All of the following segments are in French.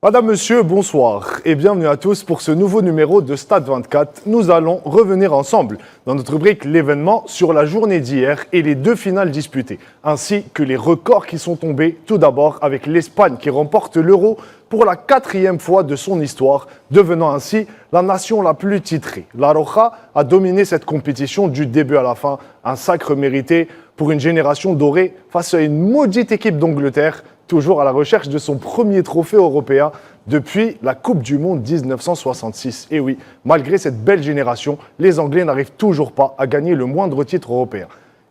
Madame, Monsieur, bonsoir et bienvenue à tous pour ce nouveau numéro de Stade 24. Nous allons revenir ensemble dans notre rubrique l'événement sur la journée d'hier et les deux finales disputées, ainsi que les records qui sont tombés. Tout d'abord avec l'Espagne qui remporte l'Euro pour la 4e fois de son histoire, devenant ainsi la nation la plus titrée. La Roja a dominé cette compétition du début à la fin, un sacre mérité pour une génération dorée face à une maudite équipe d'Angleterre, toujours à la recherche de son premier trophée européen depuis la Coupe du Monde 1966. Et oui, malgré cette belle génération, les Anglais n'arrivent toujours pas à gagner le moindre titre européen.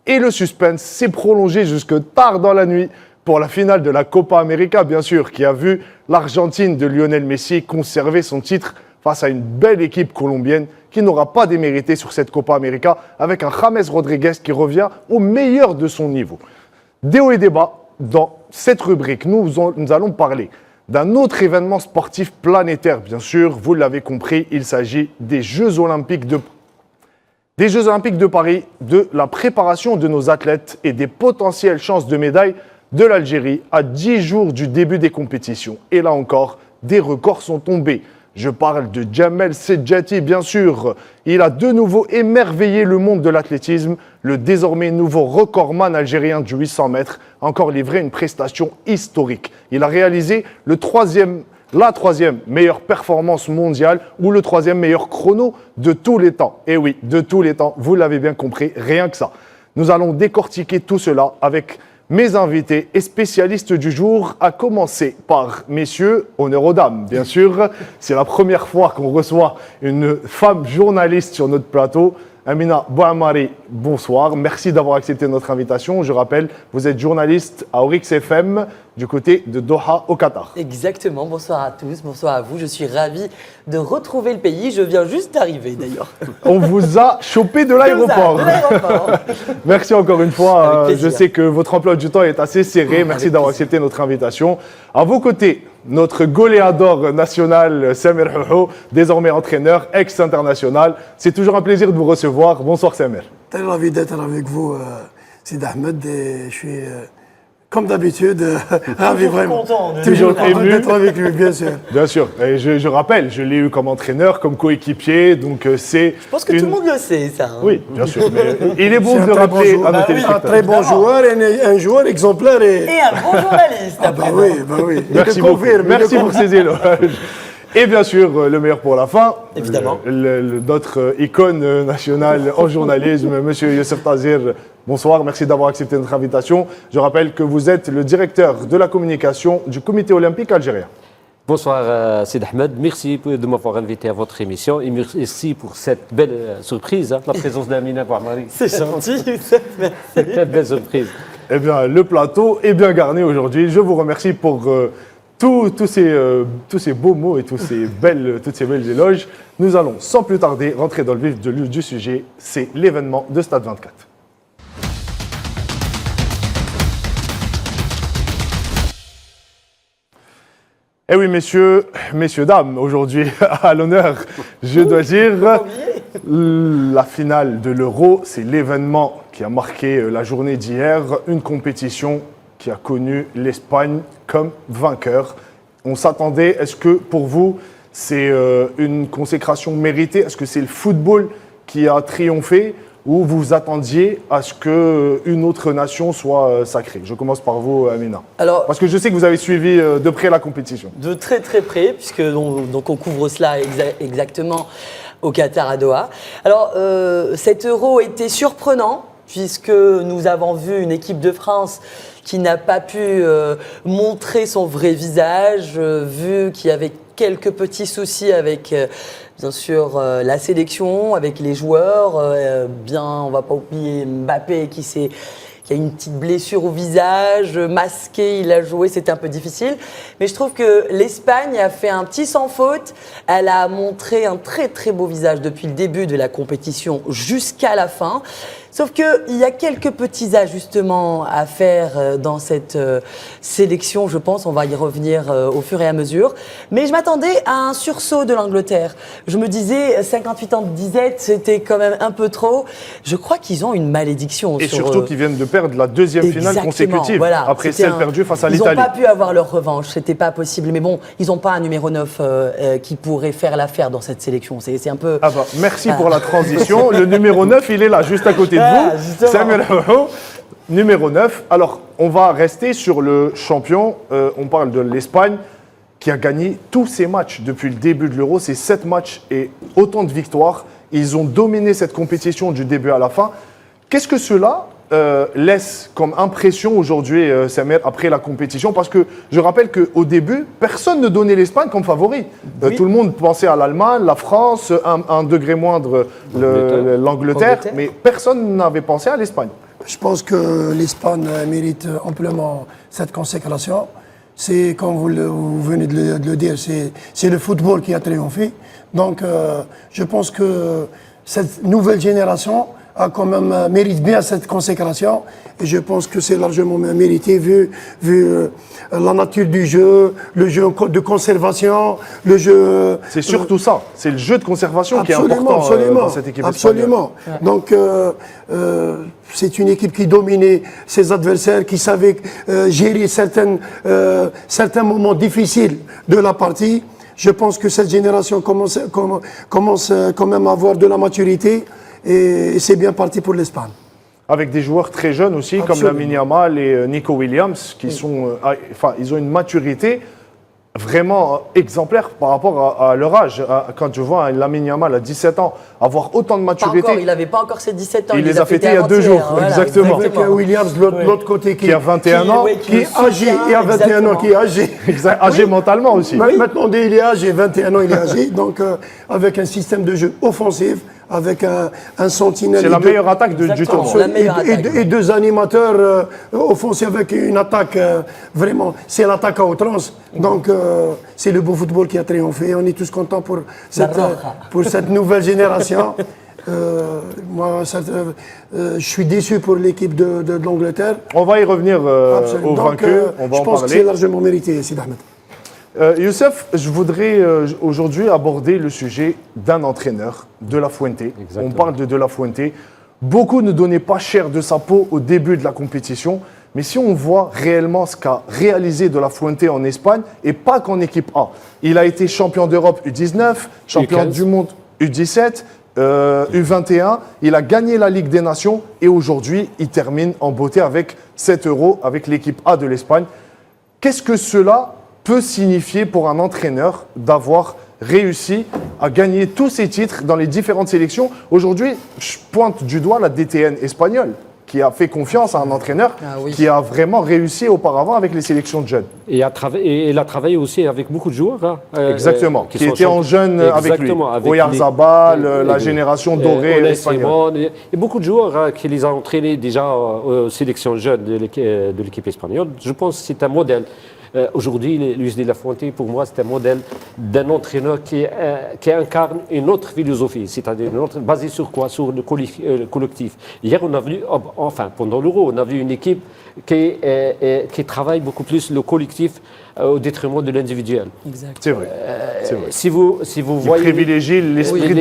Et le suspense s'est prolongé jusque tard dans la nuit pour la finale de la Copa América, bien sûr, qui a vu l'Argentine de Lionel Messi conserver son titre face à une belle équipe colombienne qui n'aura pas démérité sur cette Copa América avec un James Rodriguez qui revient au meilleur de son niveau. Des hauts et des bas, dans cette rubrique, nous allons parler d'un autre événement sportif planétaire, bien sûr. Vous l'avez compris, il s'agit des Jeux Olympiques de Paris, de la préparation de nos athlètes et des potentielles chances de médaille de l'Algérie à 10 jours du début des compétitions. Et là encore, des records sont tombés. Je parle de Jamel Sedjati, bien sûr. Il a de nouveau émerveillé le monde de l'athlétisme. Le désormais nouveau recordman algérien du 800 mètres a encore livré une prestation historique. Il a réalisé la troisième meilleure performance mondiale ou le 3e meilleur chrono de tous les temps. Et oui, de tous les temps, vous l'avez bien compris, rien que ça. Nous allons décortiquer tout cela avec mes invités et spécialistes du jour, à commencer par messieurs, honneur aux dames, bien sûr. C'est la première fois qu'on reçoit une femme journaliste sur notre plateau. Amina Bouamari, bonsoir. Merci d'avoir accepté notre invitation. Je rappelle, vous êtes journaliste à Orix FM du côté de Doha au Qatar. Exactement. Bonsoir à tous, bonsoir à vous. Je suis ravi de retrouver le pays. Je viens juste d'arriver d'ailleurs. On vous a chopé de l'aéroport. Merci encore une fois. Je sais que votre emploi du temps est assez serré. Merci d'avoir accepté notre invitation. À vos côtés, notre goléador national, Samer Houhou, désormais entraîneur, ex-international. C'est toujours un plaisir de vous recevoir. Bonsoir Samer. Très ravi d'être avec vous, Sid Ahmed. Et je suis, comme d'habitude, ravi vraiment. Toujours ému d'être avec lui, bien sûr. Bien sûr. Et je rappelle, je l'ai eu comme entraîneur, comme coéquipier. Donc c'est. Je pense que tout le monde le sait, ça. Hein. Oui, bien sûr. Mais il est bon de le rappeler à nos téléspectateurs. Un très bon joueur et un joueur exemplaire. Et un bon journaliste. Bah oui. Merci beaucoup. Merci pour ces éloges. Et bien sûr, le meilleur pour la fin. Évidemment. Notre icône nationale en journalisme, Monsieur Youssef Tazir. Bonsoir, merci d'avoir accepté notre invitation. Je rappelle que vous êtes le directeur de la communication du Comité olympique algérien. Bonsoir Sid Ahmed, merci de m'avoir invité à votre émission et merci pour cette belle surprise, la présence d'Amina Bouamari. C'est gentil, Youssef, merci. Cette belle surprise. Eh bien, le plateau est bien garni aujourd'hui. Je vous remercie pour tous ces beaux mots et toutes ces belles éloges. Nous allons sans plus tarder rentrer dans le vif du sujet. C'est l'événement de Stade 24. Eh oui, messieurs, dames, aujourd'hui, à l'honneur, je dois dire, la finale de l'Euro, c'est l'événement qui a marqué la journée d'hier, une compétition qui a connu l'Espagne comme vainqueur. On s'attendait, est-ce que pour vous, c'est une consécration méritée? Est-ce que c'est le football qui a triomphé? Ou vous attendiez à ce qu'une autre nation soit sacrée? Je commence par vous, Amina. Alors, parce que je sais que vous avez suivi de près la compétition. De très très près, puisque donc on couvre cela exactement au Qatar à Doha. Alors, cet Euro était surprenant, puisque nous avons vu une équipe de France qui n'a pas pu montrer son vrai visage, vu qu'il y avait quelques petits soucis avec, bien sûr, la sélection, avec les joueurs. On ne va pas oublier Mbappé qui a une petite blessure au visage, masqué, il a joué, c'était un peu difficile. Mais je trouve que l'Espagne a fait un petit sans faute. Elle a montré un très très beau visage depuis le début de la compétition jusqu'à la fin. Sauf qu'il y a quelques petits ajustements à faire dans cette sélection, je pense. On va y revenir au fur et à mesure. Mais je m'attendais à un sursaut de l'Angleterre. Je me disais, 58 ans de disette, c'était quand même un peu trop. Je crois qu'ils ont une malédiction. Et sur surtout qu'ils viennent de perdre la deuxième finale Exactement, consécutive, voilà. après C'était celle perdue face à Ils n'ont l'Italie. pas pu avoir leur revanche, c'était pas possible. Mais bon, ils n'ont pas un numéro 9 qui pourrait faire l'affaire dans cette sélection. C'est un peu... Ah bah, merci pour la transition. Le numéro 9, il est là, juste à côté de Ah, vous. justement. Samuel Aho, numéro 9. Alors, on va rester sur le champion. On parle de l'Espagne, qui a gagné tous ses matchs depuis le début de l'Euro. C'est 7 matchs et autant de victoires. Ils ont dominé cette compétition du début à la fin. Qu'est-ce que cela laisse comme impression aujourd'hui, Samuel, après la compétition? Parce que je rappelle qu'au début, personne ne donnait l'Espagne comme favori. Oui. Tout le monde pensait à l'Allemagne, la France, un degré moindre l'Angleterre, mais personne n'avait pensé à l'Espagne. Je pense que l'Espagne mérite amplement cette consécration. C'est, comme vous venez de le dire, c'est le football qui a triomphé. Donc, je pense que cette nouvelle génération quand même mérite bien cette consécration. Et je pense que c'est largement mérité vu la nature du jeu, le jeu de conservation, le jeu... C'est surtout ça, c'est le jeu de conservation qui est important dans cette équipe absolument. espagnole. Donc, c'est une équipe qui dominait ses adversaires, qui savait gérer certains moments difficiles de la partie. Je pense que cette génération commence quand même à avoir de la maturité et c'est bien parti pour l'Espagne. Avec des joueurs très jeunes aussi, comme Lamine Yamal et Nico Williams, qui ils ont une maturité vraiment exemplaire par rapport à leur âge. Quand je vois Lamine Yamal à 17 ans avoir autant de maturité... Pas encore, il n'avait pas encore ses 17 ans. Il les a fêtés il y a 2 jours, voilà, exactement. Avec Williams de l'autre côté Qui a 21 ans, qui est âgé, et à 21 ans qui est âgé. âgé mentalement aussi. Maintenant, on dit il est âgé, 21 ans il est âgé, donc avec un système de jeu offensif, avec un sentinelle. C'est la meilleure attaque du tournoi. Et deux animateurs offensifs avec une attaque vraiment, c'est l'attaque à outrance. Donc c'est le beau football qui a triomphé. On est tous contents pour cette nouvelle génération. Moi, je suis déçu pour l'équipe de l'Angleterre. On va y revenir au vaincu, on va je en pense que c'est parler. largement mérité, Sid Ahmed. Youssef, je voudrais aujourd'hui aborder le sujet d'un entraîneur, De La Fuente. Exactement. On parle de La Fuente. Beaucoup ne donnaient pas cher de sa peau au début de la compétition, mais si on voit réellement ce qu'a réalisé De La Fuente en Espagne, et pas qu'en équipe A, il a été champion d'Europe U19, champion U15. du monde U17, U21, il a gagné la Ligue des Nations et aujourd'hui, il termine en beauté avec 7 euros avec l'équipe A de l'Espagne. Qu'est-ce que cela peut signifier pour un entraîneur d'avoir réussi à gagner tous ses titres dans les différentes sélections? Aujourd'hui, je pointe du doigt la DTN espagnole qui a fait confiance à un entraîneur qui a vraiment réussi auparavant avec les sélections de jeunes. Et il a travaillé aussi avec beaucoup de joueurs. Exactement, qui sont étaient en jeunes avec lui. Exactement, avec Oyarzabal, la génération dorée Unai espagnole. Simon, et beaucoup de joueurs qui les ont entraînés déjà aux sélections jeunes de l'équipe espagnole. Je pense que c'est un modèle. Aujourd'hui, Luis de la Fuente, pour moi, c'est un modèle d'un entraîneur qui incarne une autre philosophie, c'est-à-dire basée sur quoi? Sur le collectif. Hier, on a vu, pendant l'Euro, on a vu une équipe qui travaille beaucoup plus le collectif au détriment de l'individuel. Exact. C'est vrai. C'est vrai. Si vous Il voyez... privilégie l'esprit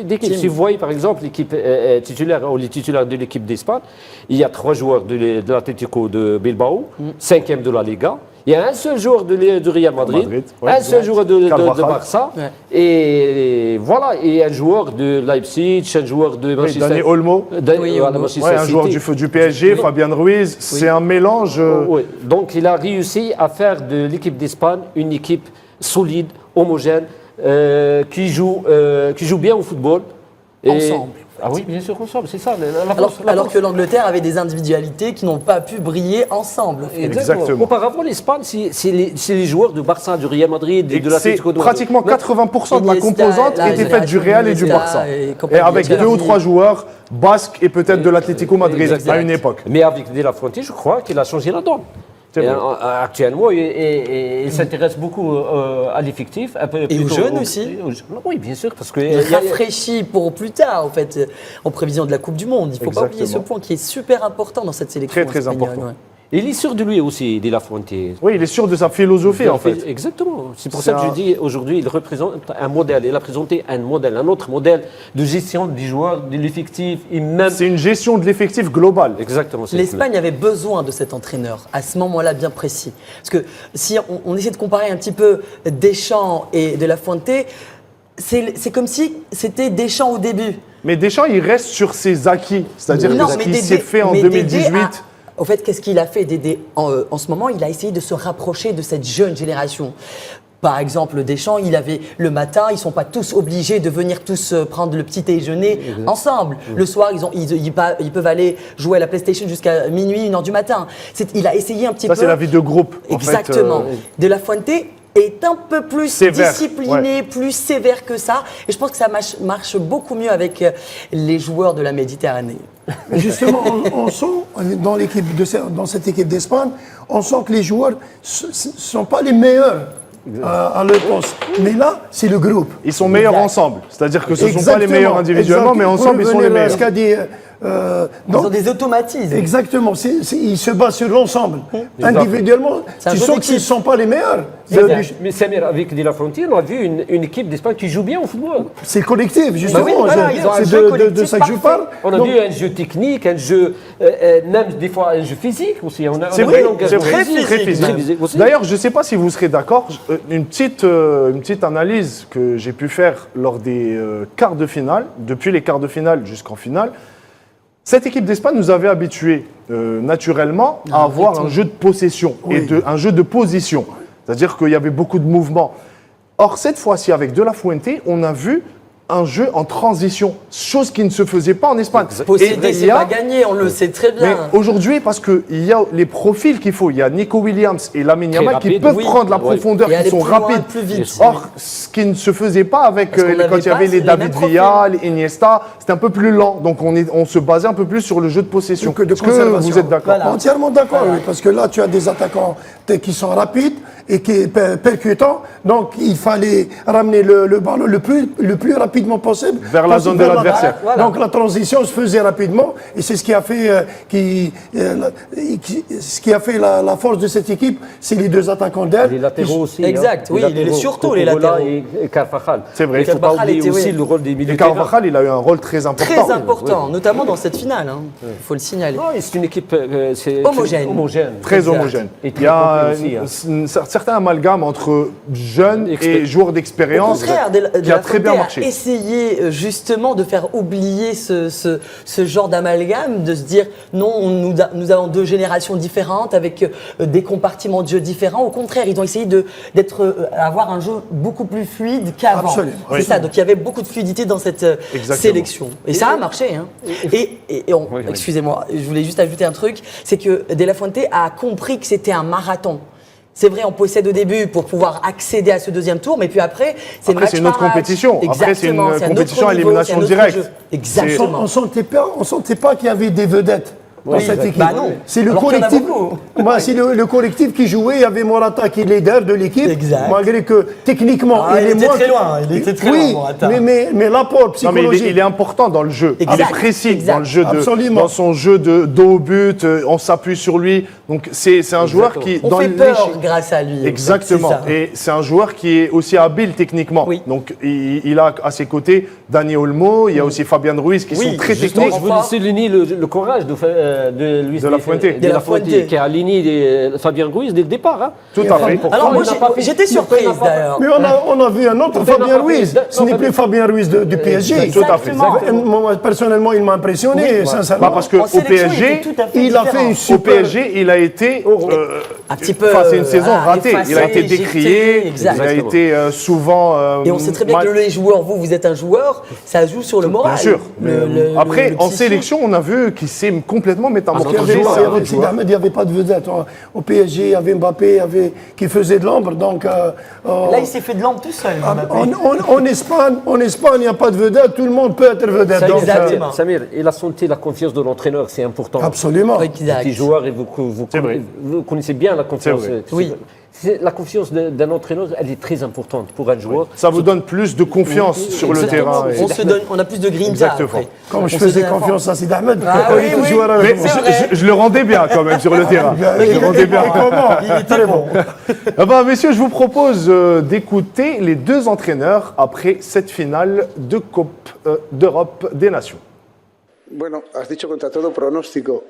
d'équipe. Si vous voyez par exemple l'équipe titulaire ou les titulaires de l'équipe d'Espagne, il y a 3 joueurs de l'Atlético de Bilbao, 5e de la Liga. Il y a un seul joueur de Real Madrid, un seul joueur de Barça, et voilà, et un joueur de Leipzig, un joueur de Manchester Dani Olmo, un joueur du PSG, Fabian Ruiz, c'est un mélange. Oui. Donc il a réussi à faire de l'équipe d'Espagne une équipe solide, homogène, qui joue bien au football. Ensemble. Ah oui, bien sûr, ensemble, c'est ça. Alors que l'Angleterre avait des individualités qui n'ont pas pu briller ensemble. Exactement. Auparavant, l'Espagne, c'est les joueurs du Barça, du Real Madrid, de l'Atlético de Madrid. Pratiquement 80% de la composante était faite du Real et du Barça. Et avec 2 ou 3 joueurs basques et peut-être de l'Atlético Madrid à une époque. Mais avec De La Fuente, je crois qu'il a changé la donne. C'est Et, vrai. actuellement, il s'intéresse beaucoup à l'effectif. Et aux jeunes aussi. Oui, bien sûr, parce que Il rafraîchit pour plus tard, en fait, en prévision de la Coupe du Monde. Il ne faut pas oublier ce Exactement. point qui est super important dans cette sélection. Très, très espagnole, important. ouais. il est sûr de lui aussi, De La Fuente. Oui, il est sûr de sa philosophie, en fait. Exactement. C'est pour C'est ça que un- je dis aujourd'hui, il représente un modèle. Il a présenté un modèle, un autre modèle de gestion des joueurs, de l'effectif, et même. C'est une gestion de l'effectif global. Exactement. c'est- L'Espagne avait besoin de cet entraîneur à ce moment-là bien précis. Parce que si on essaie de comparer un petit peu Deschamps et De La Fuente, c'est comme si c'était Deschamps au début. Mais Deschamps, il reste sur ses acquis. C'est-à-dire Non, que ce mais qui Dédé- s'est fait en mais Dédé 2018. au fait, qu'est-ce qu'il a fait, Dédé en ce moment, il a essayé de se rapprocher de cette jeune génération. Par exemple, Deschamps, il avait le matin, ils ne sont pas tous obligés de venir tous prendre le petit déjeuner ensemble. Le soir, ils peuvent aller jouer à la PlayStation jusqu'à minuit, 1h du matin. Il a essayé un petit Ça, peu. c'est la vie de groupe. en fait, Exactement. De La Fuente est un peu plus Sévère, discipliné, plus sévère que ça. Et je pense que ça marche beaucoup mieux avec les joueurs de la Méditerranée. Mais justement, on sent dans cette équipe d'Espagne, on sent que les joueurs ne sont pas les meilleurs à leur poste. Mais là, c'est le groupe. Ils sont meilleurs Exact. ensemble. C'est-à-dire que ce ne sont pas les Exactement, meilleurs individuellement, exact. mais Pour ensemble, ils sont les revenir à meilleurs. ce qu'a dit, Ils ont des automatismes. exactement, ils se basent sur l'ensemble. Individuellement, C'est un tu jeu sens qu'ils ne d'équipe. sont pas les meilleurs. Mais Samir, avec De La Fuente, on a vu une équipe d'Espagne qui joue bien au football. C'est collectif, justement. oui, voilà, ils ont un C'est jeu de collectif ça que je parfait. parle. On a Donc, vu un jeu technique, un jeu, même des fois un jeu physique aussi. C'est on a vrai, vu un c'est engagement très physique. physique. aussi. D'ailleurs, je ne sais pas si vous serez d'accord, une petite analyse que j'ai pu faire lors des quarts de finale, depuis les quarts de finale jusqu'en finale. Cette équipe d'Espagne nous avait habitués naturellement à avoir un jeu de possession et un jeu de position. C'est-à-dire qu'il y avait beaucoup de mouvements. Or, cette fois-ci, avec De La Fuente, on a vu un jeu en transition, chose qui ne se faisait pas en Espagne. Posséder, il c'est y a- pas gagné, on le sait très mais bien. aujourd'hui, parce qu'il y a les profils qu'il faut, il y a Nico Williams et Lamine Très Yamal qui rapide, peuvent oui. prendre la Ouais. profondeur, Et qui aller sont plus loin, rapides. plus vite. Or, ce qui ne se faisait pas avec Parce qu'on quand n'avait il y avait pas les les David mêmes Villa, les Iniesta, c'était un peu plus lent. Donc on se basait un peu plus sur le jeu de possession. de Est-ce que conservation. vous êtes d'accord? Voilà. Entièrement d'accord, oui, parce que là, tu as des attaquants qui sont rapides et qui percutants. Donc, il fallait ramener le ballon le plus rapidement possible Vers la zone de vers l'adversaire. balle. Voilà. Donc, la transition se faisait rapidement et c'est ce qui a fait, ce qui a fait la force de cette équipe, c'est les deux attaquants d'aile. Les latéraux aussi. Exact, oui, Les latéraux, surtout les Cocorola latéraux. et Carvajal. C'est vrai. Il ne faut pas Carvajal oublier était, aussi oui. le rôle des milieux Et de terrain. Carvajal, il a eu un rôle très important. Très important, notamment dans cette finale, il faut le signaler. Non, c'est une équipe c'est Homogène. homogène. Très Exact. homogène. Et Il très y a complet aussi, certains amalgames entre jeunes et Expé- joueurs Au d'expérience contraire, qui a très bien Fuente marché. a essayé justement de faire oublier ce genre d'amalgame, de se dire non, nous avons deux générations différentes avec des compartiments de jeu différents. Au contraire, ils ont essayé avoir un jeu beaucoup plus fluide qu'avant. Absolument. C'est Oui. ça, donc il y avait beaucoup de fluidité dans cette Exactement. sélection. Et ça a marché. Hein. Excusez-moi, je voulais juste ajouter un truc, c'est que De La Fuente a compris que c'était un marathon. C'est vrai, on possède au début pour pouvoir accéder à ce deuxième tour, mais puis après, c'est Après, c'est une autre match par match. compétition. Après, c'est une Exactement, un autre compétition à niveau, élimination c'est un autre directe. jeu. Exactement. On sentait pas qu'il y avait des vedettes dans Oui, cette équipe. bah non. C'est le Alors qu'il y en a collectif. beaucoup. C'est le collectif qui jouait. Il y avait Morata qui est leader de l'équipe, Exact. malgré que techniquement Ah, il est était moins très loin, il était très oui, loin, Morata. mais l'apport Non, mais psychologique. il est important dans le jeu. Il Exact, est précis exact. dans le jeu Absolument. dans son jeu de dos au but. On s'appuie sur lui. Donc c'est un joueur qui On dans fait les- peur grâce à lui. Exactement. C'est ça. Et c'est un joueur qui est aussi habile techniquement. Oui. Donc il a à ses côtés Dani Olmo, il y a aussi Fabian Ruiz qui Oui, sont très justement, techniques. Je voulais souligner le courage de Luis De La Fuente. De La Fuente, Fuente. qui a aligné Fabien Ruiz dès le départ. Hein. Tout à fait. Alors moi, Il n'a pas fait- j'étais surprise d'ailleurs. Mais on a vu un autre On Fabien n'a pas Ruiz. vu- Ce non, n'est plus Fabien Ruiz du PSG. Tout à fait. Exactement. Moi, personnellement, il m'a impressionné, sincèrement. Parce que En au sélection, il PSG, était tout à fait il a fait différent. une au super. PSG, il a été Un petit peu. c'est une saison ratée. effacé, Il a été éjecté, décrié. exact. Il a été souvent. Et on sait très bien que les joueurs, vous êtes un joueur, ça joue sur le moral. Bien sûr. Après, le en psychique. sélection, on a vu qu'il s'est complètement Il y métamorphosé. avait, C'est il y un avait autre joueur. Ahmed, il n'y avait pas de vedette. Au PSG, il y avait Mbappé qui faisait de l'ombre. Donc, Là, il s'est fait de l'ampe tout seul. Mbappé. en Espagne, il n'y a pas de vedette. Tout le monde peut être vedette. Ça, Donc, exactement. Samir, il a senti la confiance de l'entraîneur, c'est important. absolument. Exact. Les joueurs, il faut que vous C'est vrai. Vous connaissez bien la confiance. C'est vrai. Oui. La confiance d'un entraîneur, elle est très importante pour un joueur. Ça vous donne plus de confiance sur le Exactement. terrain. On a plus de grinta Exactement. après. Comme je On se faisais donne la confiance à Sid Ahmed. Ah quand oui, il était oui. joueur à la Mais maison. C'est vrai. je le rendais bien quand même sur le terrain. Je le rendais bien. Il était bon. Ah ben, messieurs, je vous propose d'écouter les deux entraîneurs après cette finale de Coupe d'Europe des Nations. Bueno, has dicho contra todo pronóstico.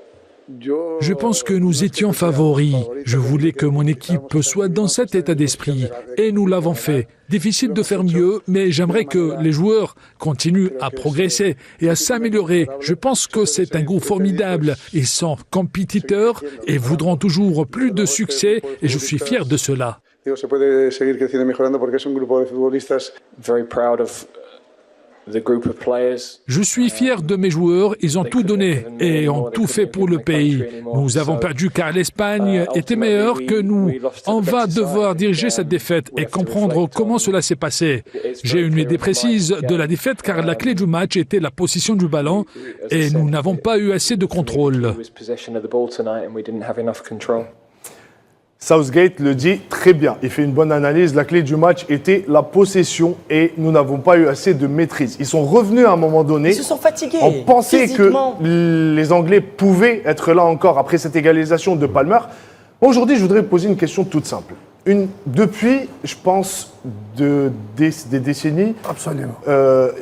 Je pense que nous étions favoris. Je voulais que mon équipe soit dans cet état d'esprit et nous l'avons fait. Difficile de faire mieux, mais j'aimerais que les joueurs continuent à progresser et à s'améliorer. Je pense que c'est un groupe formidable. Ils sont compétiteurs et voudront toujours plus de succès et je suis fier de cela. Digo, se puede seguir creciendo y mejorando porque es un grupo de futbolistas. Very proud of the group of players. Je suis fier de mes joueurs, ils ont tout donné et ont tout fait pour le pays. Nous avons perdu car l'Espagne était meilleure que nous. On va devoir diriger cette défaite et comprendre comment cela s'est passé. J'ai une idée précise de la défaite car la clé du match était la position du ballon et nous n'avons pas eu assez de contrôle. It was possession of the ball tonight and we didn't have enough control. Southgate le dit très bien. Il fait une bonne analyse. La clé du match était la possession et nous n'avons pas eu assez de maîtrise. Ils sont revenus à un moment donné. Ils se sont fatigués. On pensait que physiquement. les Anglais pouvaient être là encore après cette égalisation de Palmer. Aujourd'hui, je voudrais vous poser une question toute simple. Depuis, je pense, des décennies, Absolument. il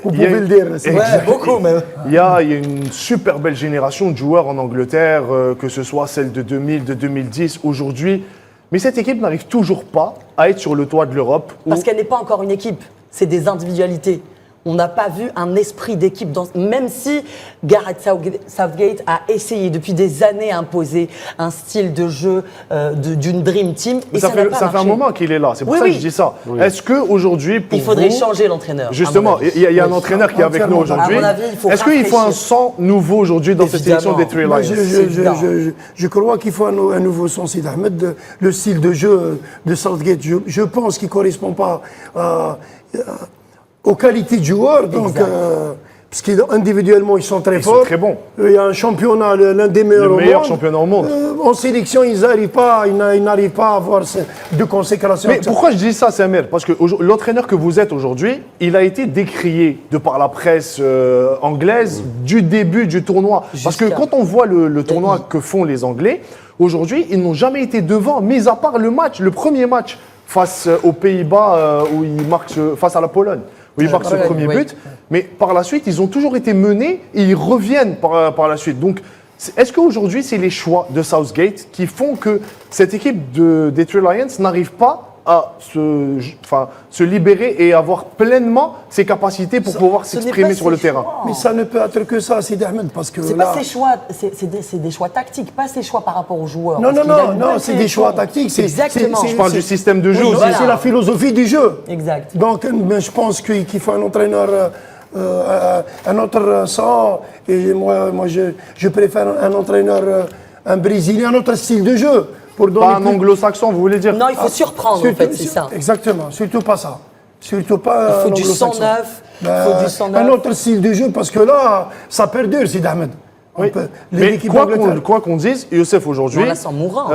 Vous y a- pouvez le dire. c'est- Ouais, beaucoup même. il y a une super belle génération de joueurs en Angleterre, que ce soit celle de 2000, de 2010, aujourd'hui. Mais cette équipe n'arrive toujours pas à être sur le toit de l'Europe. où- Parce qu'elle n'est pas encore une équipe, c'est des individualités. On n'a pas vu un esprit d'équipe, même si Gareth Southgate a essayé depuis des années à imposer un style de jeu d'une Dream Team. Et ça n'a fait, pas ça fait un marché. moment qu'il est là, c'est pour Oui, ça que oui. je dis ça. Est-ce qu'aujourd'hui, pour Il faudrait vous, changer l'entraîneur. justement, à mon avis. il y a un entraîneur qui est avec nous Entièrement. aujourd'hui. À mon avis, il faut Est-ce qu'il faut un rafraîchir. sang nouveau aujourd'hui dans cette sélection des Three Moi, Lions? je crois qu'il faut un nouveau son Sid Ahmed. Le style de jeu de Southgate, je pense qu'il ne correspond pas aux qualités de joueurs. Donc, parce qu'individuellement, ils sont très Ils sont forts. très bons. Il y a un championnat, l'un des meilleurs Le au meilleur monde. championnat au monde. En sélection, ils n'arrivent pas à avoir de consécration. Mais pourquoi je dis ça, Samir? Parce que l'entraîneur que vous êtes aujourd'hui, il a été décrié de par la presse anglaise du début du tournoi. Parce que quand on voit le tournoi que font les Anglais, aujourd'hui, ils n'ont jamais été devant, mis à part le premier match face aux Pays-Bas où ils marquent face à la Pologne, où ils marquent ce premier but. Mais par la suite, ils ont toujours été menés et ils reviennent par la suite. Donc, est-ce qu'aujourd'hui, c'est les choix de Southgate qui font que cette équipe des Three Lions n'arrive pas à se libérer et avoir pleinement ses capacités pour pouvoir Ce n'est s'exprimer pas sur le ses terrain? choix. Mais ça ne peut être que ça, Sid Ahmed, parce que C'est là... pas ses choix, c'est des choix tactiques, pas ses choix par rapport aux joueurs. Non, Parce non, qu'il y a non, une non, bonne c'est des sélection. choix tactiques. Exactement. Je parle du système de jeu Oui, aussi. voilà. c'est la philosophie du jeu. Exact. Donc, mais je pense qu'il faut un entraîneur, un autre sang. Et moi je préfère un entraîneur, un Brésilien, un autre style de jeu. Pour donner Pas un plus- anglo-saxon, vous voulez dire? Non, il faut surprendre, en fait, c'est ça. Exactement, surtout pas ça. Surtout pas. Il faut un du anglo-saxon. 109, il Ben, faut du 109. Un autre style de jeu, parce que là, ça perdure, Sid Ahmed. Oui. Mais L'équipe quoi d'Angleterre. qu'on dise, Youssef, aujourd'hui, On la sent mourante.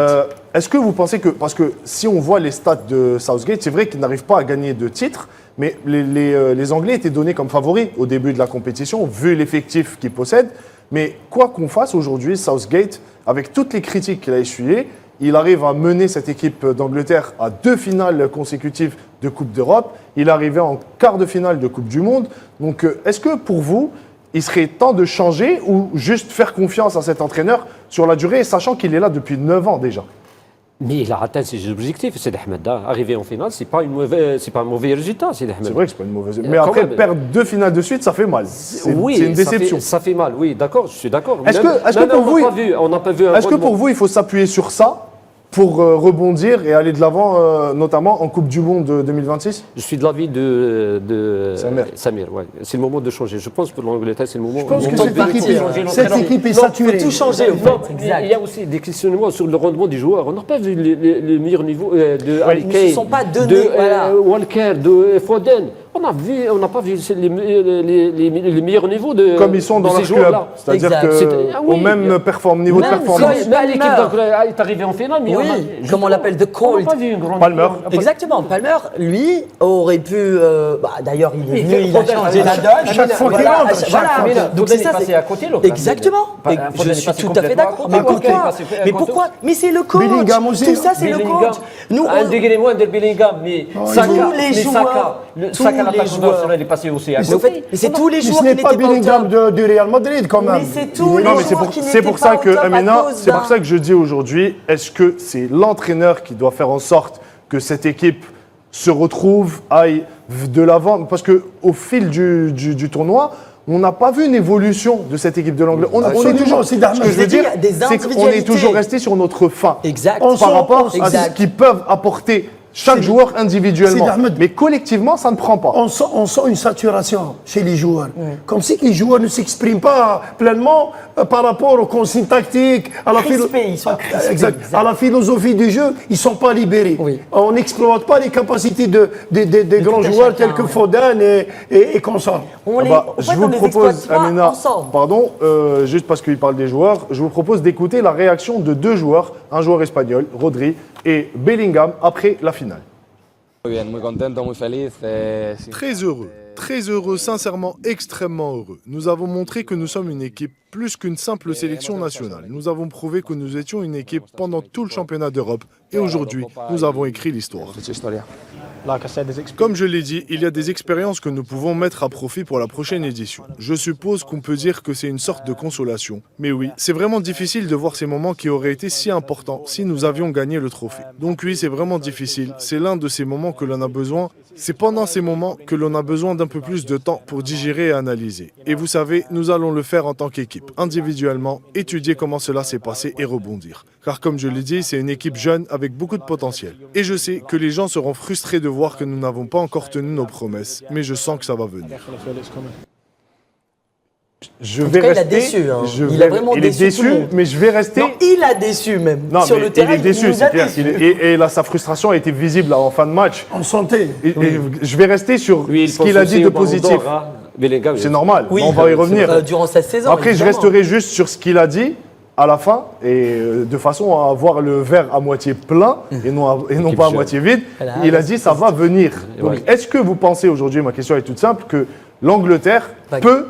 est-ce que vous pensez que, parce que si on voit les stats de Southgate, c'est vrai qu'ils n'arrivent pas à gagner de titres, mais les Anglais étaient donnés comme favoris au début de la compétition, vu l'effectif qu'ils possèdent. Mais quoi qu'on fasse aujourd'hui, Southgate, avec toutes les critiques qu'il a essuyées, il arrive à mener cette équipe d'Angleterre à 2 finales consécutives de Coupe d'Europe. Il est arrivé en quart de finale de Coupe du Monde. Donc, est-ce que pour vous, il serait temps de changer ou juste faire confiance à cet entraîneur sur la durée, sachant qu'il est là depuis 9 ans déjà? Mais il a atteint ses objectifs, Sid Ahmed. Arriver en finale, c'est pas un mauvais résultat, Sid Ahmed. C'est vrai que c'est pas une mauvaise. Mais Quand après, même. perdre 2 finales de suite, ça fait mal. C'est une déception. Ça fait mal, oui, d'accord, je suis d'accord. Est-ce Même- que même pour vous, on n'a pas vu un est-ce que rendement. pour vous, il faut s'appuyer sur ça pour rebondir et aller de l'avant, notamment en Coupe du Monde de 2026? Je suis de l'avis de Samir. ouais. C'est le moment de changer. Je pense que pour l'Angleterre, c'est le moment. Je pense que le moment cette de équipe, changer cette l'entraîneur. équipe est Non, saturée. faut tout changer, au Non, fait. il Exact. y a aussi des questionnements sur le rendement des joueurs. On n'a pas vu le meilleur niveau de Harry Ils ne Kane, se sont pas donnés, de voilà. Walker, de Foden. On on n'a pas vu les meilleurs niveaux de Comme ils sont dans de leur ces club. joueurs-là. C'est-à-dire Exact. qu'au même niveau de Même performance. si- Même l'équipe est arrivée en finale, mais Oui, comme on l'appelle, The on n'a Cold. pas vu une grande. Palmer. Exactement, Palmer, lui, aurait pu. D'ailleurs, il est venu, il a Foden, changé la donne. chaque fois qu'il Voilà, rentre, voilà. Donc c'est passé à côté, l'autre. Exactement. Pas- Et Foden je est suis passé tout à fait complètement d'accord. à Mais côté. pourquoi Passé à Mais côté. pourquoi Mais c'est le coach. Bellingham aussi. Tout ça, c'est le coach. Nous, un on- degré moins de Bellingham, mais Saka, tous les mais joueurs, Saka, tous les l'attaquant joueurs. national, il est passé aussi à Mais, au côté. fait, mais c'est tous les Mais joueurs ce qui n'est n'étaient pas pas au Bellingham top. du Real Madrid quand même. Mais c'est tous les Non, mais joueurs qui c'est n'étaient pour pas ça au que, top à Amina, cause c'est pour d'un- ça que je dis aujourd'hui, est-ce que c'est l'entraîneur qui doit faire en sorte que cette équipe se retrouve, aille de l'avant? Parce qu'au fil du tournoi, on n'a pas vu une évolution de cette équipe de l'Angleterre. On est Absolument, toujours, c'est Darman. ce que je veux Je dis, dire, il y a des c'est qu'on est individualités. toujours resté sur notre fin. Exact. Par rapport à Exact. ce qu'ils peuvent apporter chaque C'est- joueur individuellement. c'est Ahmed. Mais collectivement, ça ne prend pas. On sent une saturation chez les joueurs. Comme si les joueurs ne s'expriment pas pleinement par rapport aux consignes tactiques, à la, Crispés, ils sont crispés, exact. exact. À la philosophie du jeu, ils ne sont pas libérés. Oui. On n'exploite pas les capacités des grands tout un joueurs chacun, tels que oui. Foden et consorts. On les, Bah, en je fait, vous on les propose, exploite pas Amina, ensemble. pardon, juste parce qu'il parle des joueurs, je vous propose d'écouter la réaction de deux joueurs, un joueur espagnol, Rodri, et Bellingham, après la finale. Muy bien, muy contento, muy feliz. Sí. Très heureux, sincèrement extrêmement heureux. Nous avons montré que nous sommes une équipe plus qu'une simple sélection nationale. Nous avons prouvé que nous étions une équipe pendant tout le championnat d'Europe et aujourd'hui, nous avons écrit l'histoire. Mucha historia. Comme je l'ai dit, il y a des expériences que nous pouvons mettre à profit pour la prochaine édition. Je suppose qu'on peut dire que c'est une sorte de consolation. Mais oui, c'est vraiment difficile de voir ces moments qui auraient été si importants si nous avions gagné le trophée. Donc oui, c'est vraiment difficile. C'est l'un de ces moments que l'on a besoin. C'est pendant ces moments que l'on a besoin d'un peu plus de temps pour digérer et analyser. Et vous savez, nous allons le faire en tant qu'équipe, individuellement, étudier comment cela s'est passé et rebondir. Car comme je l'ai dit, c'est une équipe jeune avec beaucoup de potentiel. Et je sais que les gens seront frustrés de voir que nous n'avons pas encore tenu nos promesses, mais je sens que ça va venir. Je En vais tout cas, il a rester. déçu, hein. je Il vais- a vraiment il est déçu tout le déçu, monde. mais je vais rester. Non, il a déçu même. Non, Sur mais le terrain, il est déçu, nous a c'est clair. déçus. Et là, sa frustration a été visible là, en fin de match. On sentait. Et je vais rester sur Lui, il ce qu'il pense a dit aussi de au Ballon positif. d'Or, hein. Bellingham, C'est normal, Oui, on va y revenir. durant cette saison. Après, je évidemment. resterai juste sur ce qu'il a dit à la fin, et de façon à avoir le verre à moitié plein et non Équipe pas à jeune. moitié vide. Voilà, Il a dit ça va venir. Donc, Ouais. est-ce que vous pensez aujourd'hui, ma question est toute simple, que l'Angleterre Pas- peut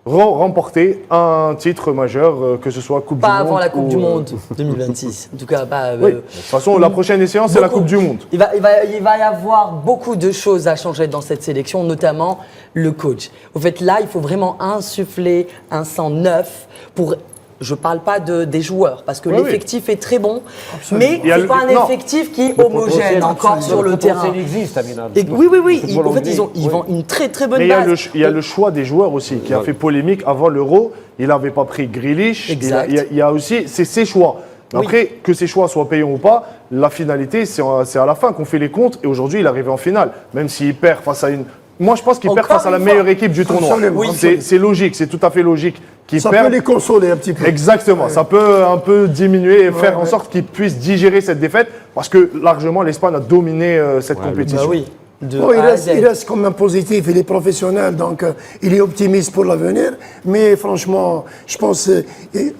remporter un titre majeur, que ce soit Coupe Pas du Monde avant la Coupe ou, du Monde 2026. En tout cas, pas. Oui, de toute façon, la prochaine échéance, c'est la Beaucoup. Coupe du Monde. Il va y avoir beaucoup de choses à changer dans cette sélection, notamment le coach. Au fait, là, il faut vraiment insuffler un sang neuf pour. Je ne parle pas des joueurs, parce que Oui, l'effectif est très bon, mais Il y a ce n'est le- pas un non. effectif qui est homogène encore sur le terrain. Il existe, Amina. Et oui, oui. Le football En fait, anglais, ils oui. ont une très très bonne Mais base. il y a le choix des joueurs aussi, qui a fait polémique avant l'Euro. Il n'avait pas pris Grealish. Exact. Il y a aussi, c'est ses choix. Mais Oui. après, que ces choix soient payants ou pas, la finalité, c'est à la fin qu'on fait les comptes. Et aujourd'hui, il est arrivé en finale. Même s'il perd face à une. Moi, je pense qu'il perd Encore face à la une fois. meilleure équipe du tournoi. Absolument. Oui. C'est logique, c'est tout à fait logique qu'il Ça perde. peut les consoler un petit peu. Exactement, ça peut un peu diminuer et faire en sorte qu'ils puissent digérer cette défaite parce que largement l'Espagne a dominé cette compétition. Bah oui. De Bon, A à Z. il reste quand même positif, il est professionnel, donc il est optimiste pour l'avenir. Mais franchement, je pense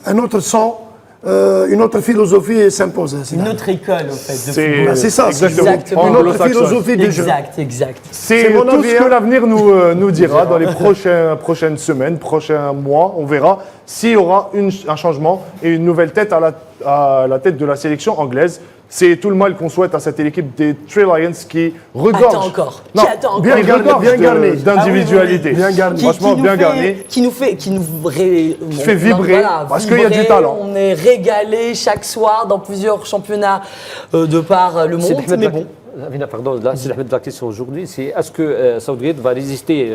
un autre sang, une autre philosophie s'impose. Une autre école, au fait. de C'est football. C'est ça, Exactement. une autre Anglo-saxonne. philosophie du jeu. Exact. C'est C'est mon tout avis, ce que hein. l'avenir nous dira dans les prochaines semaines, prochains mois. On verra s'il y aura un changement et une nouvelle tête à la tête de la sélection anglaise. C'est tout le mal qu'on souhaite à cette équipe des Three Lions qui regorge. Attends encore. Non, Qui attend encore. Bien garni, regorge bien garni. d'individualité. Ah oui, bien garni. Franchement, bien garni. Qui nous fait vibrer, parce qu'il y a du talent. On est régalé chaque soir dans plusieurs championnats de par le C'est monde. Ahmed Mais la- bon, Amina, pardon, là, c'est la question aujourd'hui, c'est est-ce que Southgate va résister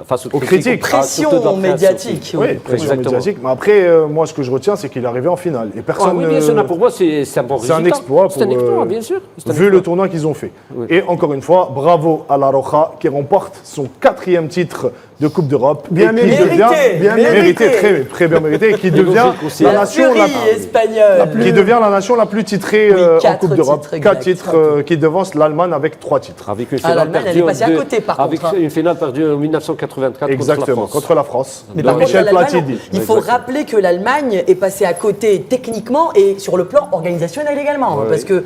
face aux critiques. pression surtout de la presse médiatique. aussi. Oui, pression Exactement. médiatique. Mais après, moi, ce que je retiens, c'est qu'il est arrivé en finale. Et Ah personne. oui, bien sûr, là, pour moi, c'est un bon C'est un résultat. exploit C'est un pour, exploit, bien sûr. C'est un vu exploit. le tournoi qu'ils ont fait. Oui. Et encore une fois, bravo à La Roja qui remporte son 4e titre de Coupe d'Europe. Bien et qui mérité, devient bien mérité, très bien mérité, et qui devient logique aussi. la La nation furie espagnole. qui devient la nation la plus titrée Oui, en quatre Coupe d'Europe. titres, 4 exact. titres qui devancent l'Allemagne avec 3 titres. Avec une Ah, finale l'Allemagne, elle perdue est passée à en côté, par avec contre, hein. une finale perdue en 1984 Exactement, contre la France. Mais de par contre, Michel l'Allemagne, Platini. il faut rappeler que l'Allemagne est passée à côté techniquement et sur le plan organisationnel également. Ouais. Parce que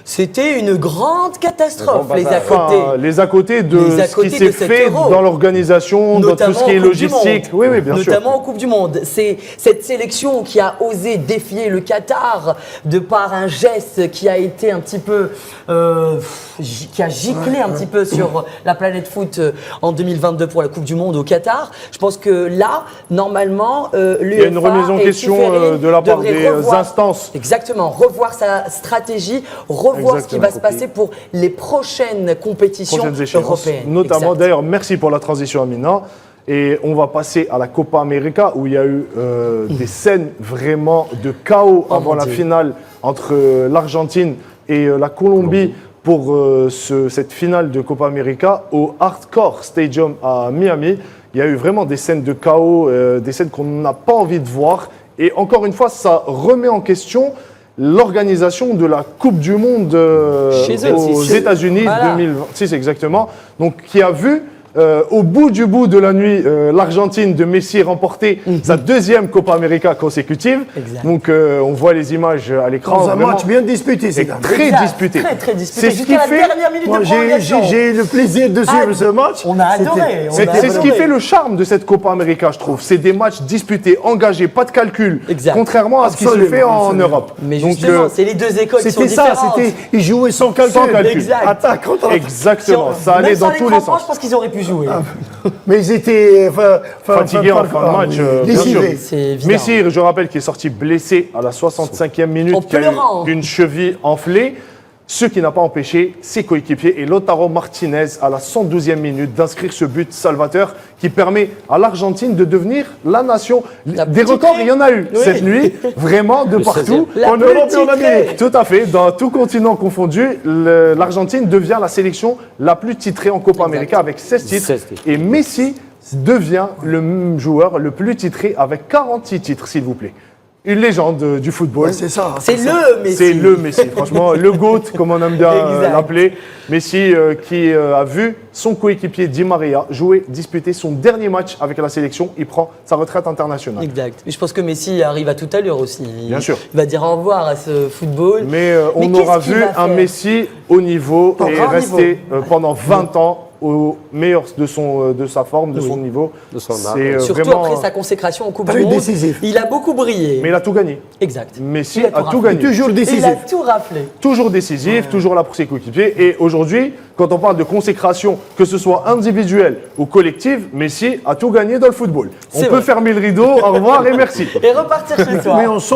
c'était une grande catastrophe, Un grand les bazar. à côté. Enfin, les à côté de Les à ce qui côté s'est de cet fait Euro. dans l'organisation, dans tout ce qui est en Coupe du logistique. Monde. Oui, bien sûr. Notamment en Coupe du Monde. C'est cette sélection qui a osé défier le Qatar de par un geste qui a été un petit peu, qui a giclé un petit peu sur la planète foot en 2022 pour la Coupe du Monde au Qatar. Je pense que là, normalement, Il y a une remise en question de la part des instances. Exactement, revoir sa stratégie, revoir ce qui va se Exactement. passer pour les prochaines compétitions Prochaines échéances. européennes. Notamment, Exact. d'ailleurs, merci pour la transition, Amina. Et on va passer à la Copa América où il y a eu des scènes vraiment de chaos avant mon la Dieu. finale entre l'Argentine et la Colombie pour cette finale de Copa América au Hardcore Stadium à Miami. Il y a eu vraiment des scènes de chaos, des scènes qu'on n'a pas envie de voir. Et encore une fois, ça remet en question l'organisation de la Coupe du Monde Chez eux, aux chez eux. États-Unis Voilà. 2026 exactement. Donc qui a vu au bout de la nuit l'Argentine de Messi remporter sa deuxième Copa América consécutive. Exact. Donc on voit les images à l'écran. Dans un vraiment, match bien disputé, c'est et quand même. très Exact. disputé. Très disputé. C'est ce qui Jusqu'à la fait. dernière minute Moi, de j'ai prolongation. eu le plaisir de suivre Ah, ce match. on a C'était- adoré, on C'est a c'est ce qui adoré. fait le charme de cette Copa América, je trouve. C'est des matchs disputés, engagés, pas de calcul. Exact. Contrairement à ce qui se Absolument, fait en absolument. Europe. Mais Donc, justement, c'est les deux écoles qui sont C'était ça, différentes. ils jouaient sans calcul. Sans calcul. Exact. Attaque, contre exactement. Si on- Ça allait même dans sans tous l'écran les franc, sens. je pense qu'ils auraient pu jouer. Mais ils étaient Fatigués en fin de match, bien sûr. décimés. C'est évident. Messi, je rappelle, qui est sorti blessé à la 65e minute, En qui a pleurant. eu une cheville enflée. Ce qui n'a pas empêché ses coéquipiers et Lautaro Martinez à la 112e minute d'inscrire ce but salvateur qui permet à l'Argentine de devenir la nation. La Des plus records, titrée. il y en a eu Oui. cette nuit, vraiment de partout. 16e. La En plus Europe et en titrée. Amérique. Tout à fait. Dans tout continent confondu, l'Argentine devient la sélection la plus titrée en Copa Exact. América avec 16 titres. 16 titres. Et Messi devient le joueur le plus titré avec 46 titres, s'il vous plaît. Une légende du football. Ouais, c'est ça. C'est le Messi. C'est le Messi, franchement, le GOAT, comme on aime bien Exact. l'appeler. Messi qui a vu son coéquipier Di Maria disputer son dernier match avec la sélection. Il prend sa retraite internationale. Exact. Et je pense que Messi arrive à toute allure aussi. Bien sûr. Il va dire au revoir à ce football. Mais on qu'est-ce aura qu'il vu va un faire Messi au niveau Au et grand rester niveau. pendant 20 ans au meilleur de sa forme, de son niveau. De son art. C'est Surtout vraiment... après sa consécration en Coupe Très du Monde. décisif. Il a beaucoup brillé. Mais il a tout gagné. Exact. Messi Il a tout raflé. gagné. Toujours Il a décisif. tout raflé. Toujours décisif, toujours là pour ses coéquipiers. Et aujourd'hui, quand on parle de consécration, que ce soit individuelle ou collective, Messi a tout gagné dans le football. On C'est peut vrai. fermer le rideau, au revoir et merci. Et repartir chez toi. Mais on sent